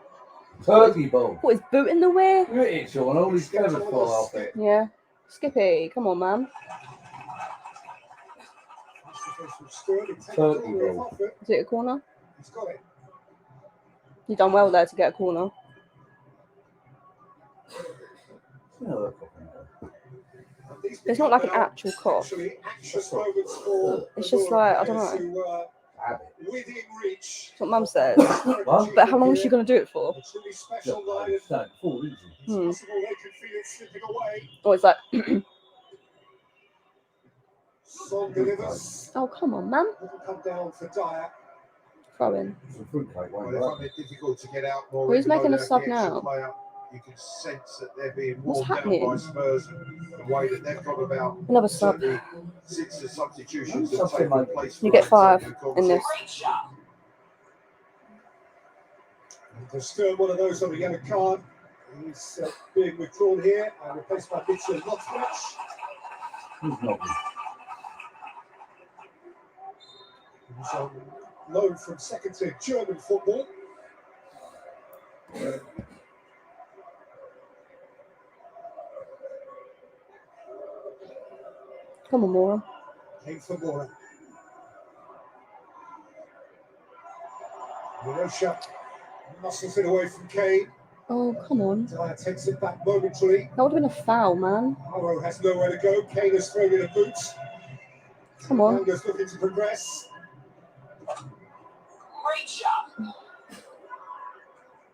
Turkey ball. What, is boot in the way? Look at it, Sean. All these feathers fall off it. Yeah. Skippy, come on, man. Turkey ball. Is it a corner? He's got it. You've done well there to get a corner. It's not like an actual cough. It's just like, I don't know. Within reach. That's what Mum says. But how long is she going to do it for? Hmm. Oh, it's like... Son delivers. Oh, come on, man. Come down for Dyer. Throw in. Well, they find it difficult to get out more. Who's making a the sub extra now? player, you can sense that they're being What's worn down happening? by Spurs and the way that they've gone about. Another sub. Certainly, since the substitutions have taken place. You get 5 in this. To Stern, one of those on a yellow card. He's being withdrawn here and replaced by Mitchell Lotzwich. Who's not? He's on loan from second tier German football. Come on, Mora. Came for Mora. Marosha muscles it away from Kane. Oh, come on. Dyer takes it back momentarily. That would have been a foul, man. Harrow has nowhere to go. Kane has thrown in a boot. Come on. Youngers looking to progress. Great shot.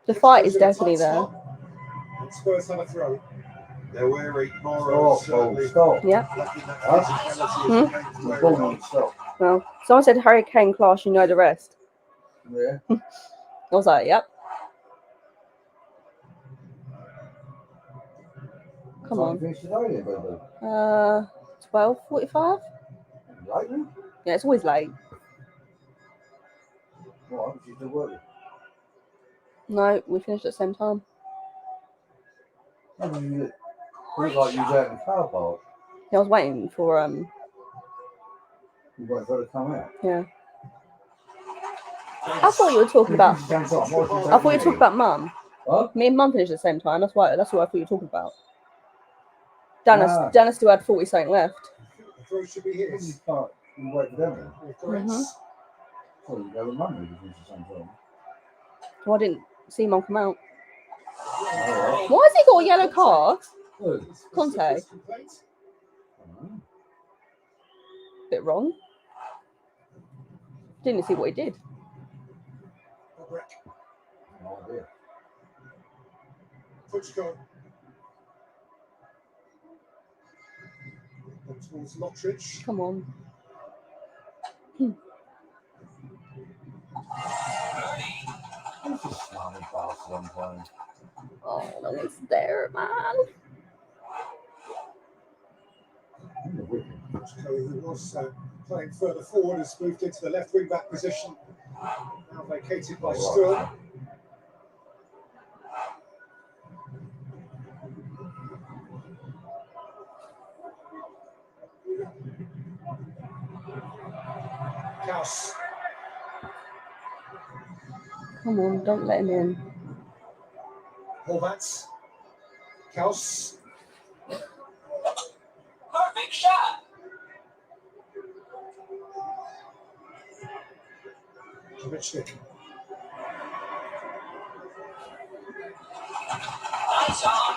The fight is definitely there. And Spurs have a throw. They're wary. MURA certainly Yep. lacking that physicality as the game's wearing on. Well, someone said Hurricane class, you know the rest. Yeah. I was like, yep. Come on. 12:45. Late? Yeah, it's always late. What? You still working? No, we finished at the same time. I mean, it looks like you was out in the car park. Yeah, I was waiting for You waited for her to come out. Yeah. I thought you were talking about. I thought you were talking about Mum. What? Me and Mum finished at the same time. That's what I thought you were talking about. Dana still had 40 something left. The throw should be his. You wait for them then? Mhm. Well, you go with Mum if you finish at the same time. Well, I didn't see Mum come out. Alright. Why has he got a yellow card? Who? Conte. Bit wrong. Didn't see what he did. No idea. Puchko. Towards Lottridge. Come on. This is smarmy bastard I'm playing. Oh, no one's there, man. Puchko, who was playing further forward, has moved into the left wing back position. Now vacated by Stewart. Kaus. Come on, don't let him in. Horvats. Kaus. Perfect shot. Kavicnik. Nice on.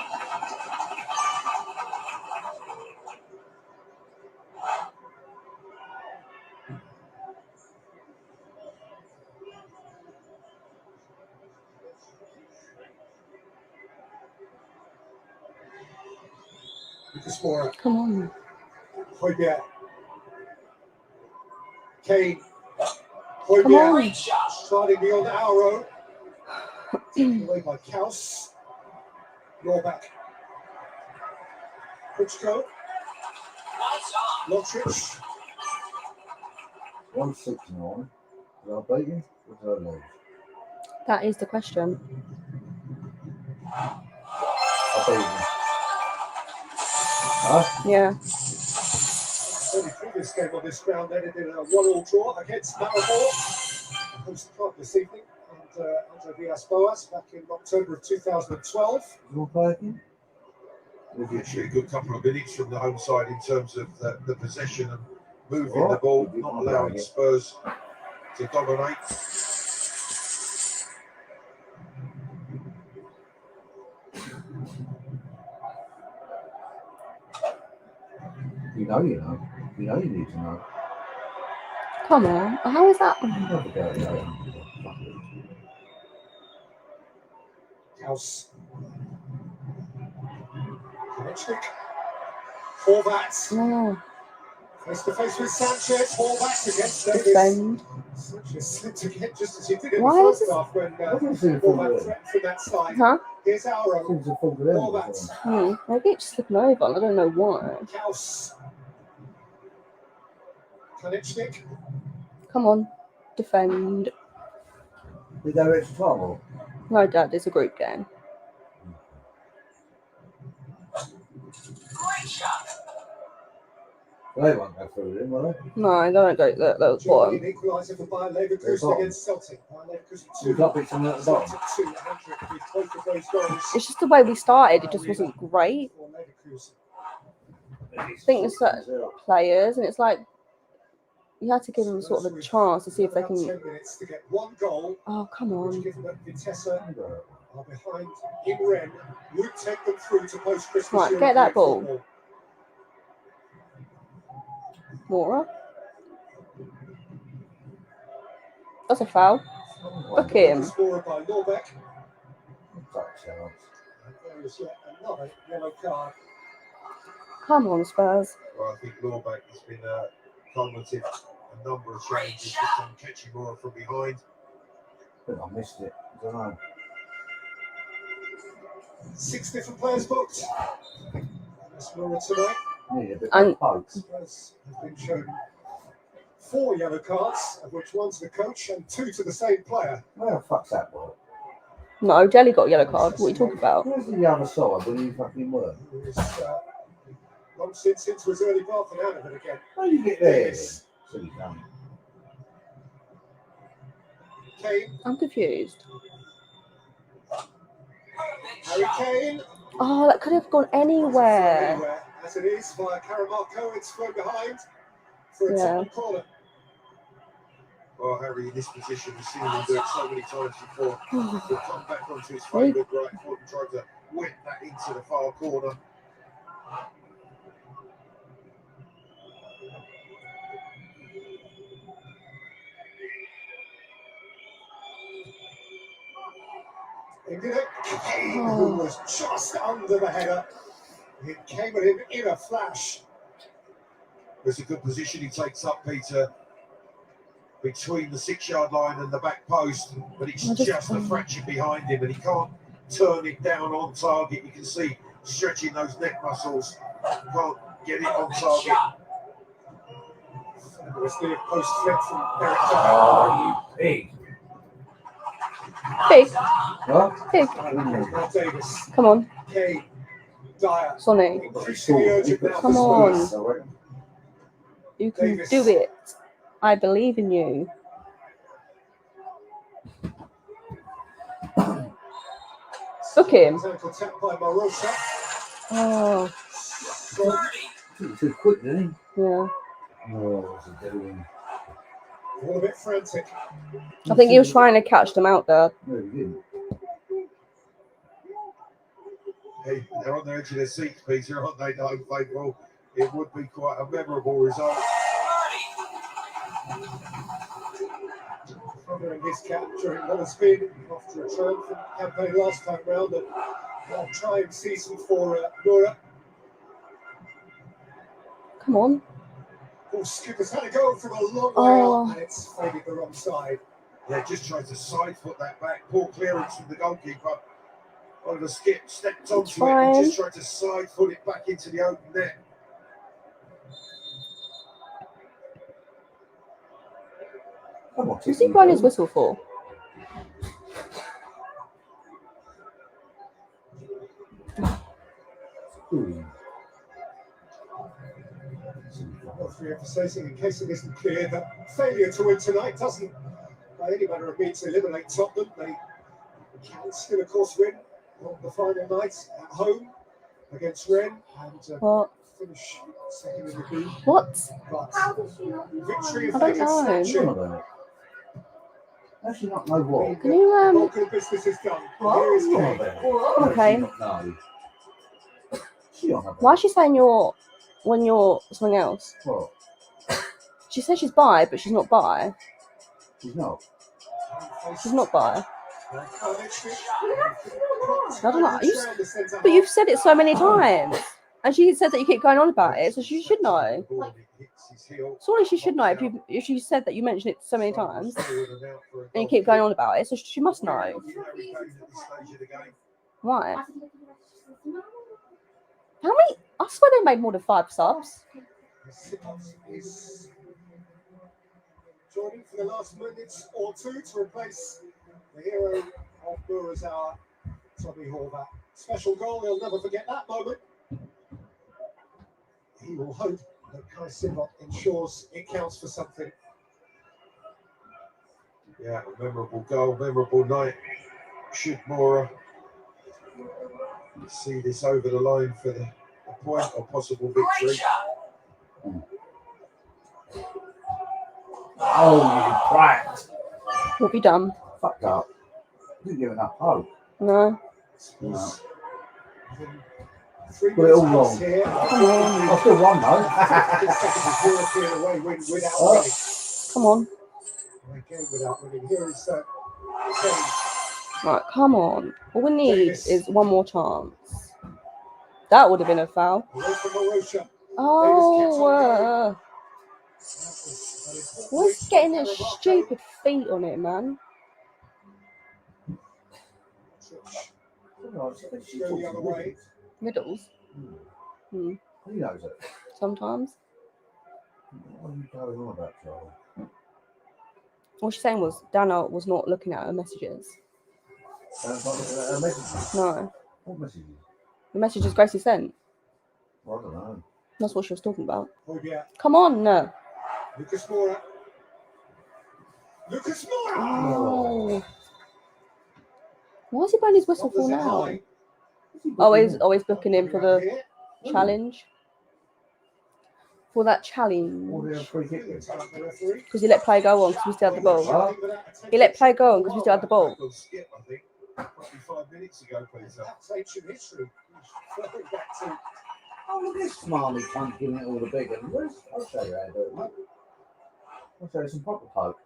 Lucas Moura. Come on. Højbjerg. Kane. Come Højbjerg. on. Sliding beyond our row. Taken away by Kaus. Rollback. Puchko. Lottridge. 169. Did I beat you? Or did I lose? That is the question. I beat you. Huh? Yeah. Only previous game on this ground ended in a 1-1 draw against Maribor. Host club this evening. And Andre Villas-Boas back in October of 2012. You play again? Literally a good couple of minutes from the home side in terms of the possession and moving the ball, not allowing Spurs to dominate. You know you know. You know you need to know. Come on. How is that? You never go there. Kaus. Kavicnik. Horvats. No. Face to face with Sanchez. Horvats against Davis. Defend. Sanchez slipped again just as he did in Why the is first this- half when What is it Horvat for? threatened from that side. Huh? Here's Auro. Seems to fall to them. Horvats. Maybe it's slipping over. I don't know why. Kaus. Kavicnik. Come on. Defend. Did they go extra time or? No, Dad, it's a group game. Great shot. They won't go through them, will they? No, they don't go the Germany bottom. an equaliser for Bayer Leverkusen bottom. against Celtic. Bayer Leverkusen You 2. got bits on at the bottom. Celtic 2. Hendrick with both of those goals It's just the way we started. It just wasn't great. for Leverkusen. I think there's certain players, and it's like you had to give them sort of a chance to see if they About can. 10 minutes to get one goal, Oh, come which on. given that Vitesse are behind in Rennes, would take them through to post-Christmas Right, get that European ball. football. MURA. That's a foul. Book him. Scored by Norbeck. Got a chance. There is yet another yellow card. Come on, Spurs. Well, I think Lawback has been cognitive a number of challenges this time, catching MURA from behind. I think I missed it. I don't know. 6 different players booked. That's MURA tonight. Need a bit And- of pokes. Spurs have been shown 4 yellow cards, of which 1 to the coach and 2 to the same player. Where the fuck's that boy? No, Jelly got a yellow card. What are you talking about? Where's the other side when you fucking were? Who is long since into his early path and out of it again. How do you get there? Davis. Silly cunt. Kane. I'm confused. Harry Kane. Oh, that could have gone anywhere. Anywhere, as it is via Karamarko. It's thrown behind for a Yeah. Tottenham corner. Well, Harry in this position, we've seen him do it so many times before. He'll come back onto his favourite right foot and try to whip that into the far corner. He did it. Kane, who was just under the header. It came at him in a flash. There's a good position he takes up, Peter, between the 6-yard line and the back post, but it's just a fraction behind him and he can't turn it down on target. You can see stretching those neck muscles. Can't get it on target. It was the post flick from Eric Dyer. Oh, you pig. Pig. What? Pig. Now Davis. Come on. Kane. Dyer. Sonny. Increasingly urgent now Come for on. Spurs. You can Davis. do it. I believe in you. Book him. Tackle tapped by Marosa. Oh, Too quick, didn't he? yeah. Oh, what's he doing? All a bit frantic. I think he was trying to catch them out there. No, he didn't. Hey, they're on the edge of their seats, Peter, aren't they? No, faithful. It would be quite a memorable result. Covering his cap during what has been, after a triumphant campaign last time round, a trying season for MURA. Come on. Oh, Skipper's had a go from a long way Oh. out, and it's faded the wrong side. Yeah, just tried to side foot that back. Poor clearance from the goalkeeper. Oliver Skip stepped onto it Fine. and just tried to side foot it back into the open net. Come on, Who's he blowing his whistle for? Well, re-emphasising, in case it isn't clear, that failure to win tonight doesn't, by any manner of means, eliminate Tottenham. They can still, of course, win on the final night at home against Rennes and What? finish second in the group. What? But victory, if I they don't can snatch it, know. Actually, not know what. Can you, bulk of the business is done. Here is Kane. Okay. No. She don't have Why is she saying you're when you're something else? What? She says she's bi, but she's not bi. She's not. She's not bi. I don't know. But you've said it so many times. And she said that you keep going on about it, so she should know. Surely she should know if she said that you mentioned it so many times and you keep going on about it, so she must know. Why? How many? I swear they made more than 5 subs. Is joining for the last minutes or two to replace the hero of MURA's hour, Tommy Horvath. Special goal, he'll never forget that moment. He will hope that Kai Simbot ensures it counts for something. Yeah, a memorable goal, memorable night. Should MURA see this over the line for the point or possible victory? Oh, you brat. What have you done? Fuck up. Didn't give enough hope. No. No. 3 Got it all minutes wrong. here. I still won though. European away win without Oh. running. Come on. Again, without winning. Here is Kane. Right, come on. All we need is one more chance. That would have been a foul. Away from Marosha. Oh, what's getting his stupid feet on it, man? Go the other way. Riddles. Hmm. He knows it. Sometimes. What are you going on about, Charlie? What she's saying was Dana was not looking at her messages. Messages? No. What messages? The messages Gracie sent. Well, I don't know. That's what she was talking about. Oh, yeah. Come on, no. Lucas Moura. Lucas Moura! Oh. Why is he blowing his whistle for now? Always booking him for the challenge. For that challenge. Because he let play go on because we still had the ball. He let play go on because we still had the ball. Skip, I think. Probably 5 minutes ago, Peter. That's ancient history. Back to Oh, look at this smarmy cunt giving it all the big one. I'll show you how to do it, mate. I'll show you some proper poke.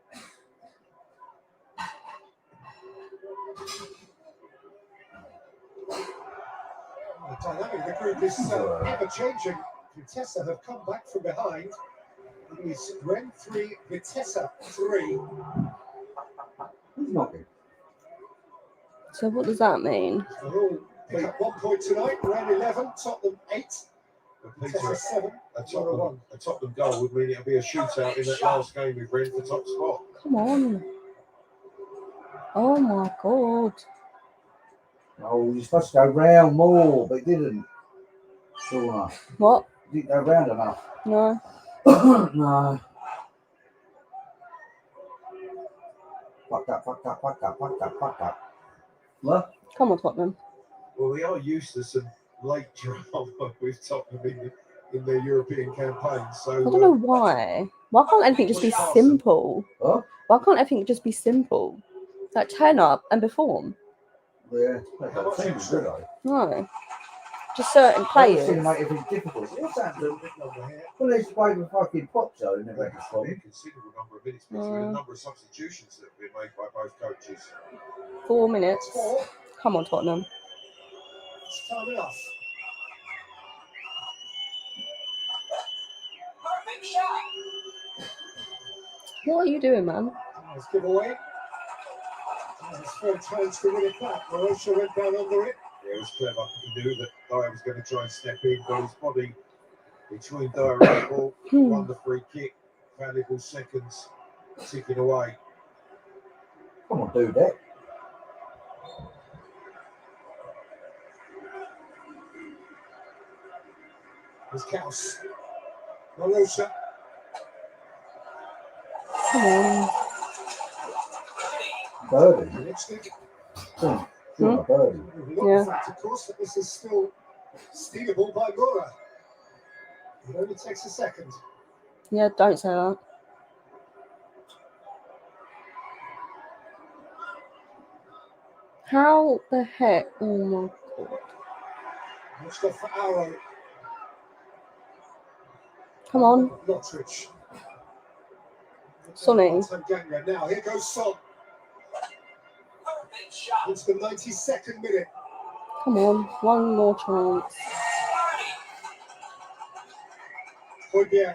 the dynamic of the group is ever changing. Vitesse have come back from behind. It is Ren 3, Vitesse 3. Who's knocking? So what does that mean? They'll all pick up 1 point tonight. Ren 11, Tottenham 8. Peter, Vitesse 7. a Tottenham goal would mean it'll be a shootout in that last game with Ren for top spot. Come on. Oh my god. Oh, you're supposed to go round more, but you didn't. Shauna. What? You didn't go round enough. No. No. Fuck up. What? Come on, Tottenham. Well, we are used to some late drama with Tottenham in their European campaign. So I don't know why. Why can't anything just be simple? Huh? Why can't everything just be simple? Like turn up and perform. Yeah, No. Just certain players. Make everything difficult. What's that doing? Well, they played with fucking pop show and never had a a considerable number of minutes, with a number of substitutions that have been made by both coaches. 4 minutes. Come on, Tottenham. It's time enough. What are you doing, man? Nice giveaway. It's 4 times to win it back. Marosha went down under it. Yeah, it was clever. He knew that Dyer was going to try and step in, got his body between Dyer and the ball, won the free kick, valuable seconds ticking away. Come on, do that. There's Kaus. Marosha. Come on. Birdie. Lipstick. Birdie. The fact, of course, that this is still stealable by MURA. It only takes a second. Yeah, don't say that. How the heck? Oh my god. Watched off for Arrow. Come on. Lotrich. Sonny. Now, here goes Son. It's the 92nd minute. Come on. One more chance. Hoybier.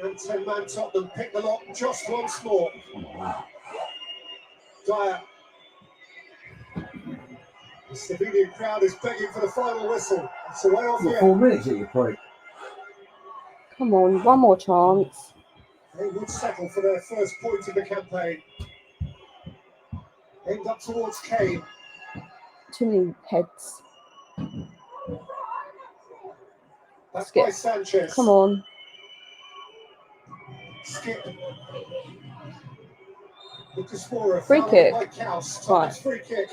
And 10-man Tottenham pick the lock just once more. Dyer. The Slovenian crowd is begging for the final whistle. It's away off You've here. got 4 minutes at your break. Come on. One more chance. They would settle for their first point of the campaign. Aimed up towards Kane. Too many heads. That's Skip. by Sanchez. Come on. Skip. Lucas Moura. Free kick. By Kaus. Right. Free kick.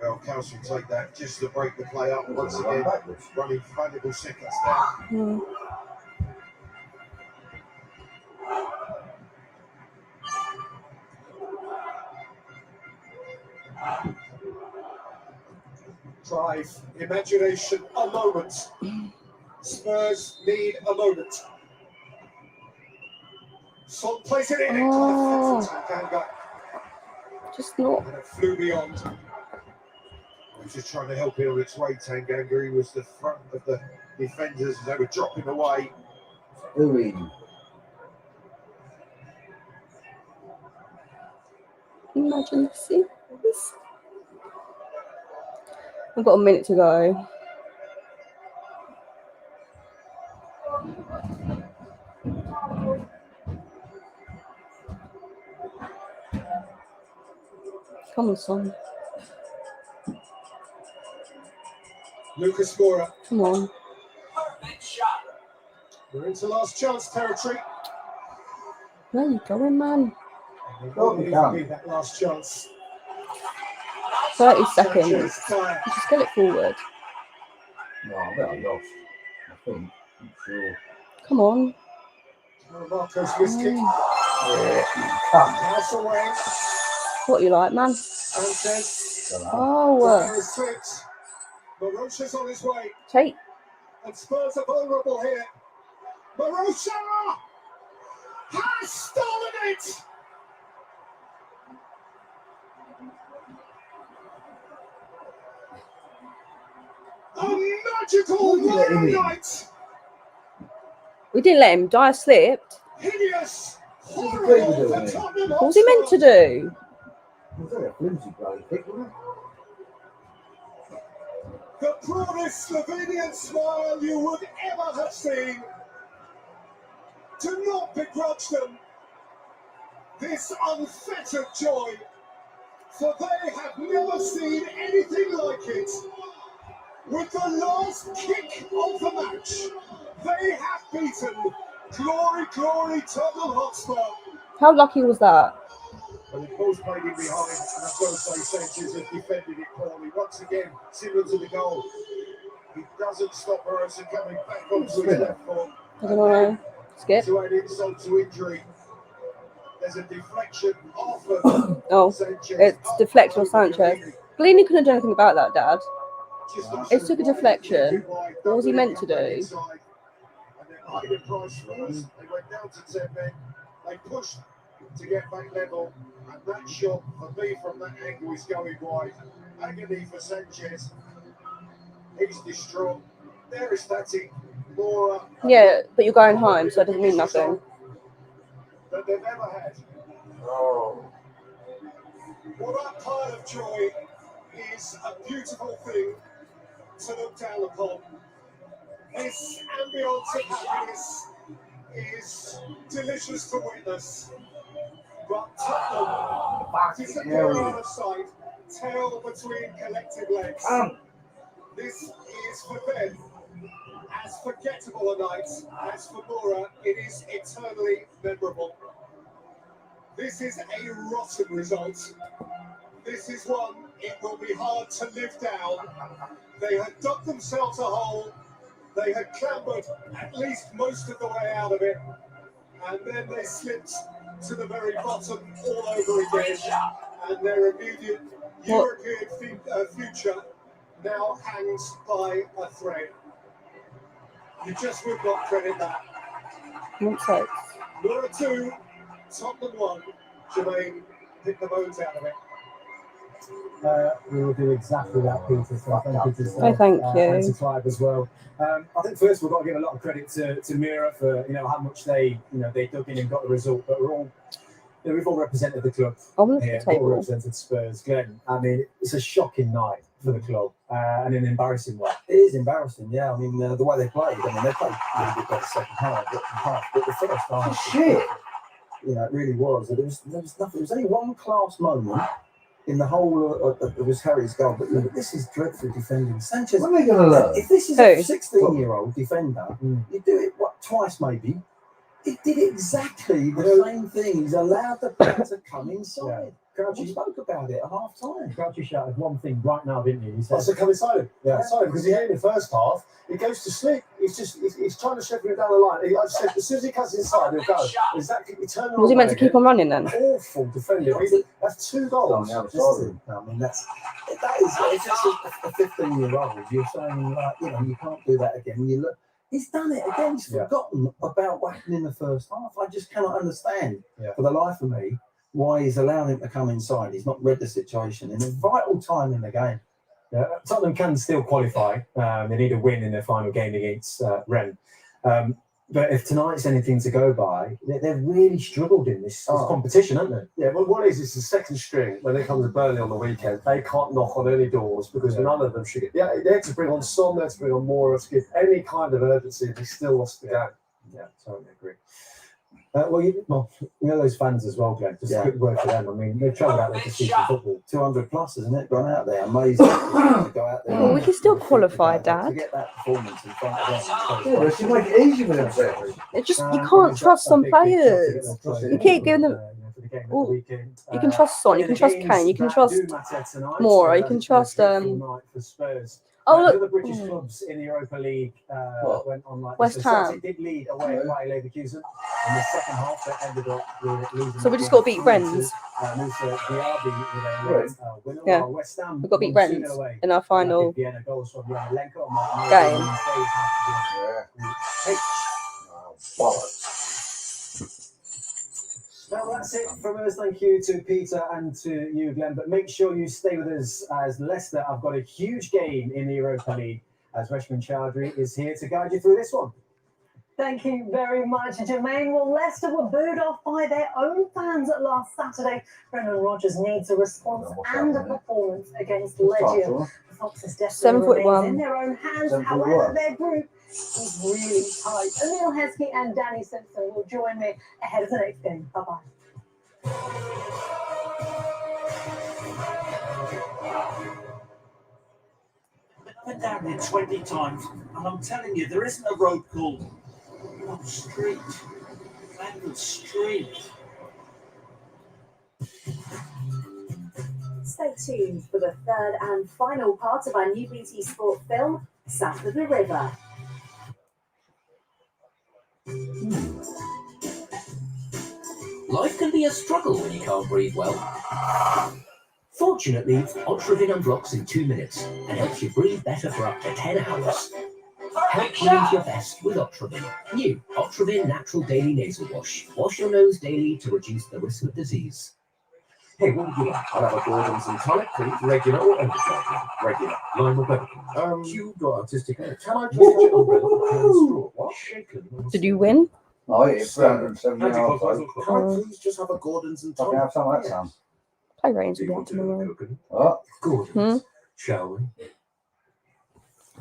Well, Kaus will take that just to break the play up once again, running valuable seconds down. Try. 5. Imagination, a moment. Spurs need a moment. Son plays it in. Just not. And it flew beyond. He was just trying to help it on its way, Tanganga. He was the front of the defenders as they were dropping away. Imagine this. I've got a minute to go. Come on, son. Lucas Moura. Come on. We're into last chance territory. Where are you going, man? Need that last chance. 30 seconds. Just get it forward. No, I bet I lost. I think. I'm sure. Come on. Marco's whiskey. Come. Away. What you like, man? Sanchez. Oh. Marosha's on his way. Take. And Spurs are vulnerable here. Marosha has stolen it. A magical night. We didn't let him die. Slipped. Hideous. What was he meant to do? The broadest Slovenian smile you would ever have seen. Do not begrudge them this unfettered joy, for they have never seen anything like it. With the last kick of the match, they have beaten Glory, Glory Tottenham Hotspur. How lucky was that? But the ball's played in behind, and I've got to say Sanchez has defended it poorly. Once again, similar to the goal. He doesn't stop Morrison coming back onto his left foot. I don't know. Skip. To add insult to injury, there's a deflection off of Sanchez. It's deflection of Sanchez. Blaney couldn't do anything about that, Dad. It took a deflection. What was he meant to do? And then Hayden Price first. They went down to 10 men. They pushed to get back level. And that shot, for me, from that angle is going wide. Agony for Sanchez. He's distraught. They're ecstatic. MURA. Yeah, but you're going home, so it doesn't mean nothing. That they've ever had. Oh. What a pile of joy is a beautiful thing to look down upon. This ambience of happiness is delicious to witness. But Tottenham disappear out of sight, tail between collective legs. This is for them as forgettable a night as for MURA. It is eternally memorable. This is a rotten result. This is one it will be hard to live down. They had dug themselves a hole. They had clambered at least most of the way out of it. And then they slipped to the very bottom all over again. And their immediate European future now hangs by a thread. You just would not credit that. MURA 2, Tottenham 1. Jermaine, pick the bones out of it. We will do exactly that, Peter. So thank you to thank you. And to Clive as well. I think first we've got to give a lot of credit to MURA for how much they dug in and got the result. But we're all we've all represented the club here. All represented Spurs. Glenn, I mean, it's a shocking night for the club and an embarrassing one. It is embarrassing, yeah. I mean, the way they played. I mean, they played a little bit better second half, but the first half, shit. It really was. There was nothing. There was only one class moment in the whole. It was Harry's goal, but look, this is dreadful defending. Sanchez. When are they going to learn? If this is a 16-year-old defender, you do it twice maybe. He did exactly the same thing. He's allowed the player to come inside. We spoke about it at half time. Crouchy shouted one thing right now, didn't he? He said, That's a come inside him. Yeah, inside him, because he hit in the first half. He goes to sleep. He's trying to shepherd him down the line. I said, as soon as he cuts inside, he'll go. Exactly. Eternal. Was he meant to keep on running then? Awful defender. That's 2 goals. I mean, that is it's just a 15-year-old. You're saying, like, you know, you can't do that again. You look, he's done it again. He's forgotten about what happened in the first half. I just cannot understand for the life of me why he's allowing him to come inside. He's not read the situation in a vital time in the game. Yeah, Tottenham can still qualify. They need a win in their final game against Rennes. But if tonight's anything to go by, they've really struggled in this competition, haven't they? Yeah, well, what is it's the second string when they come to Burnley on the weekend. They can't knock on any doors because none of them should get. Yeah, they had to bring on Son, they had to bring on MURA to give any kind of urgency. They still lost the game. Yeah, totally agree. Well, you know those fans as well, Glenn. Just a quick word for them. I mean, they've travelled out there to see some football. 200 plus, isn't it? Gone out there. Amazing to go out there. Well, we can still qualify, To Dad. get that performance in front of them. Yeah, they should make it easy for themselves. It just you can't trust some players. You keep giving them. Ooh, you can trust Son. You can trust Kane. You can trust MURA. You can trust Oh The other look, British clubs in the Europa League went on like West Ham. Celtic did lead away at Bayer Leverkusen in the second half. They ended up with losing. So we just got to beat Rennes. Yeah, West Ham. we've got to beat Rennes in our final game. Well, that's it from us. Thank you to Peter and to you, Glenn. But make sure you stay with us as Leicester have got a huge game in the Europa League as Reshman Chowdhury is here to guide you through this one. Thank you very much, Jermaine. Well, Leicester were booed off by their own fans last Saturday. Brendan Rodgers needs a response and a performance against Legia. The Foxes' destiny remains in their own hands. However, their group is really tight. Emil Heskey and Danny Simpson will join me ahead of the next game. Bye-bye. I've been down here 20 times, and I'm telling you, there isn't a road called Street. Glenwood Street. Stay tuned for the third and final part of our new BT Sport film, South of the River. Life can be a struggle when you can't breathe well. Fortunately, Otrovin unblocks in 2 minutes and helps you breathe better for up to 10 hours. Help breathe your best with Otrovin. New Otrovin Natural Daily Nasal Wash. Wash your nose daily to reduce the risk of disease. Hey, what would you like? I'll have a Gordon's and tonic, please. Regular or oversharpening? Regular. Lime or peppercorn? You got artistic hair. Can I just get a straw? What? Shaken? Did you win? Oh, yeah, 370 Can yards. I please just have a Gordon's and I can tonic? have some of that, Sam. Play ratings will be out tomorrow. What? Gordon's, shall we?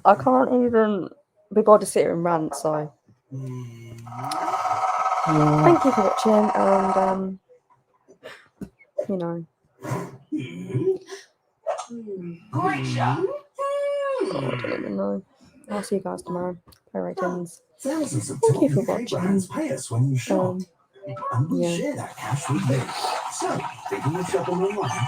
I can't even be bothered to sit here and rant, so. Thank you for watching, and you know. Great show. I don't even know. I'll see you guys tomorrow. Play ratings. Thousands of Thank you for UK watching. brands pay us when you shop. And we yeah. share that cash with you. So, thinking of shopping online?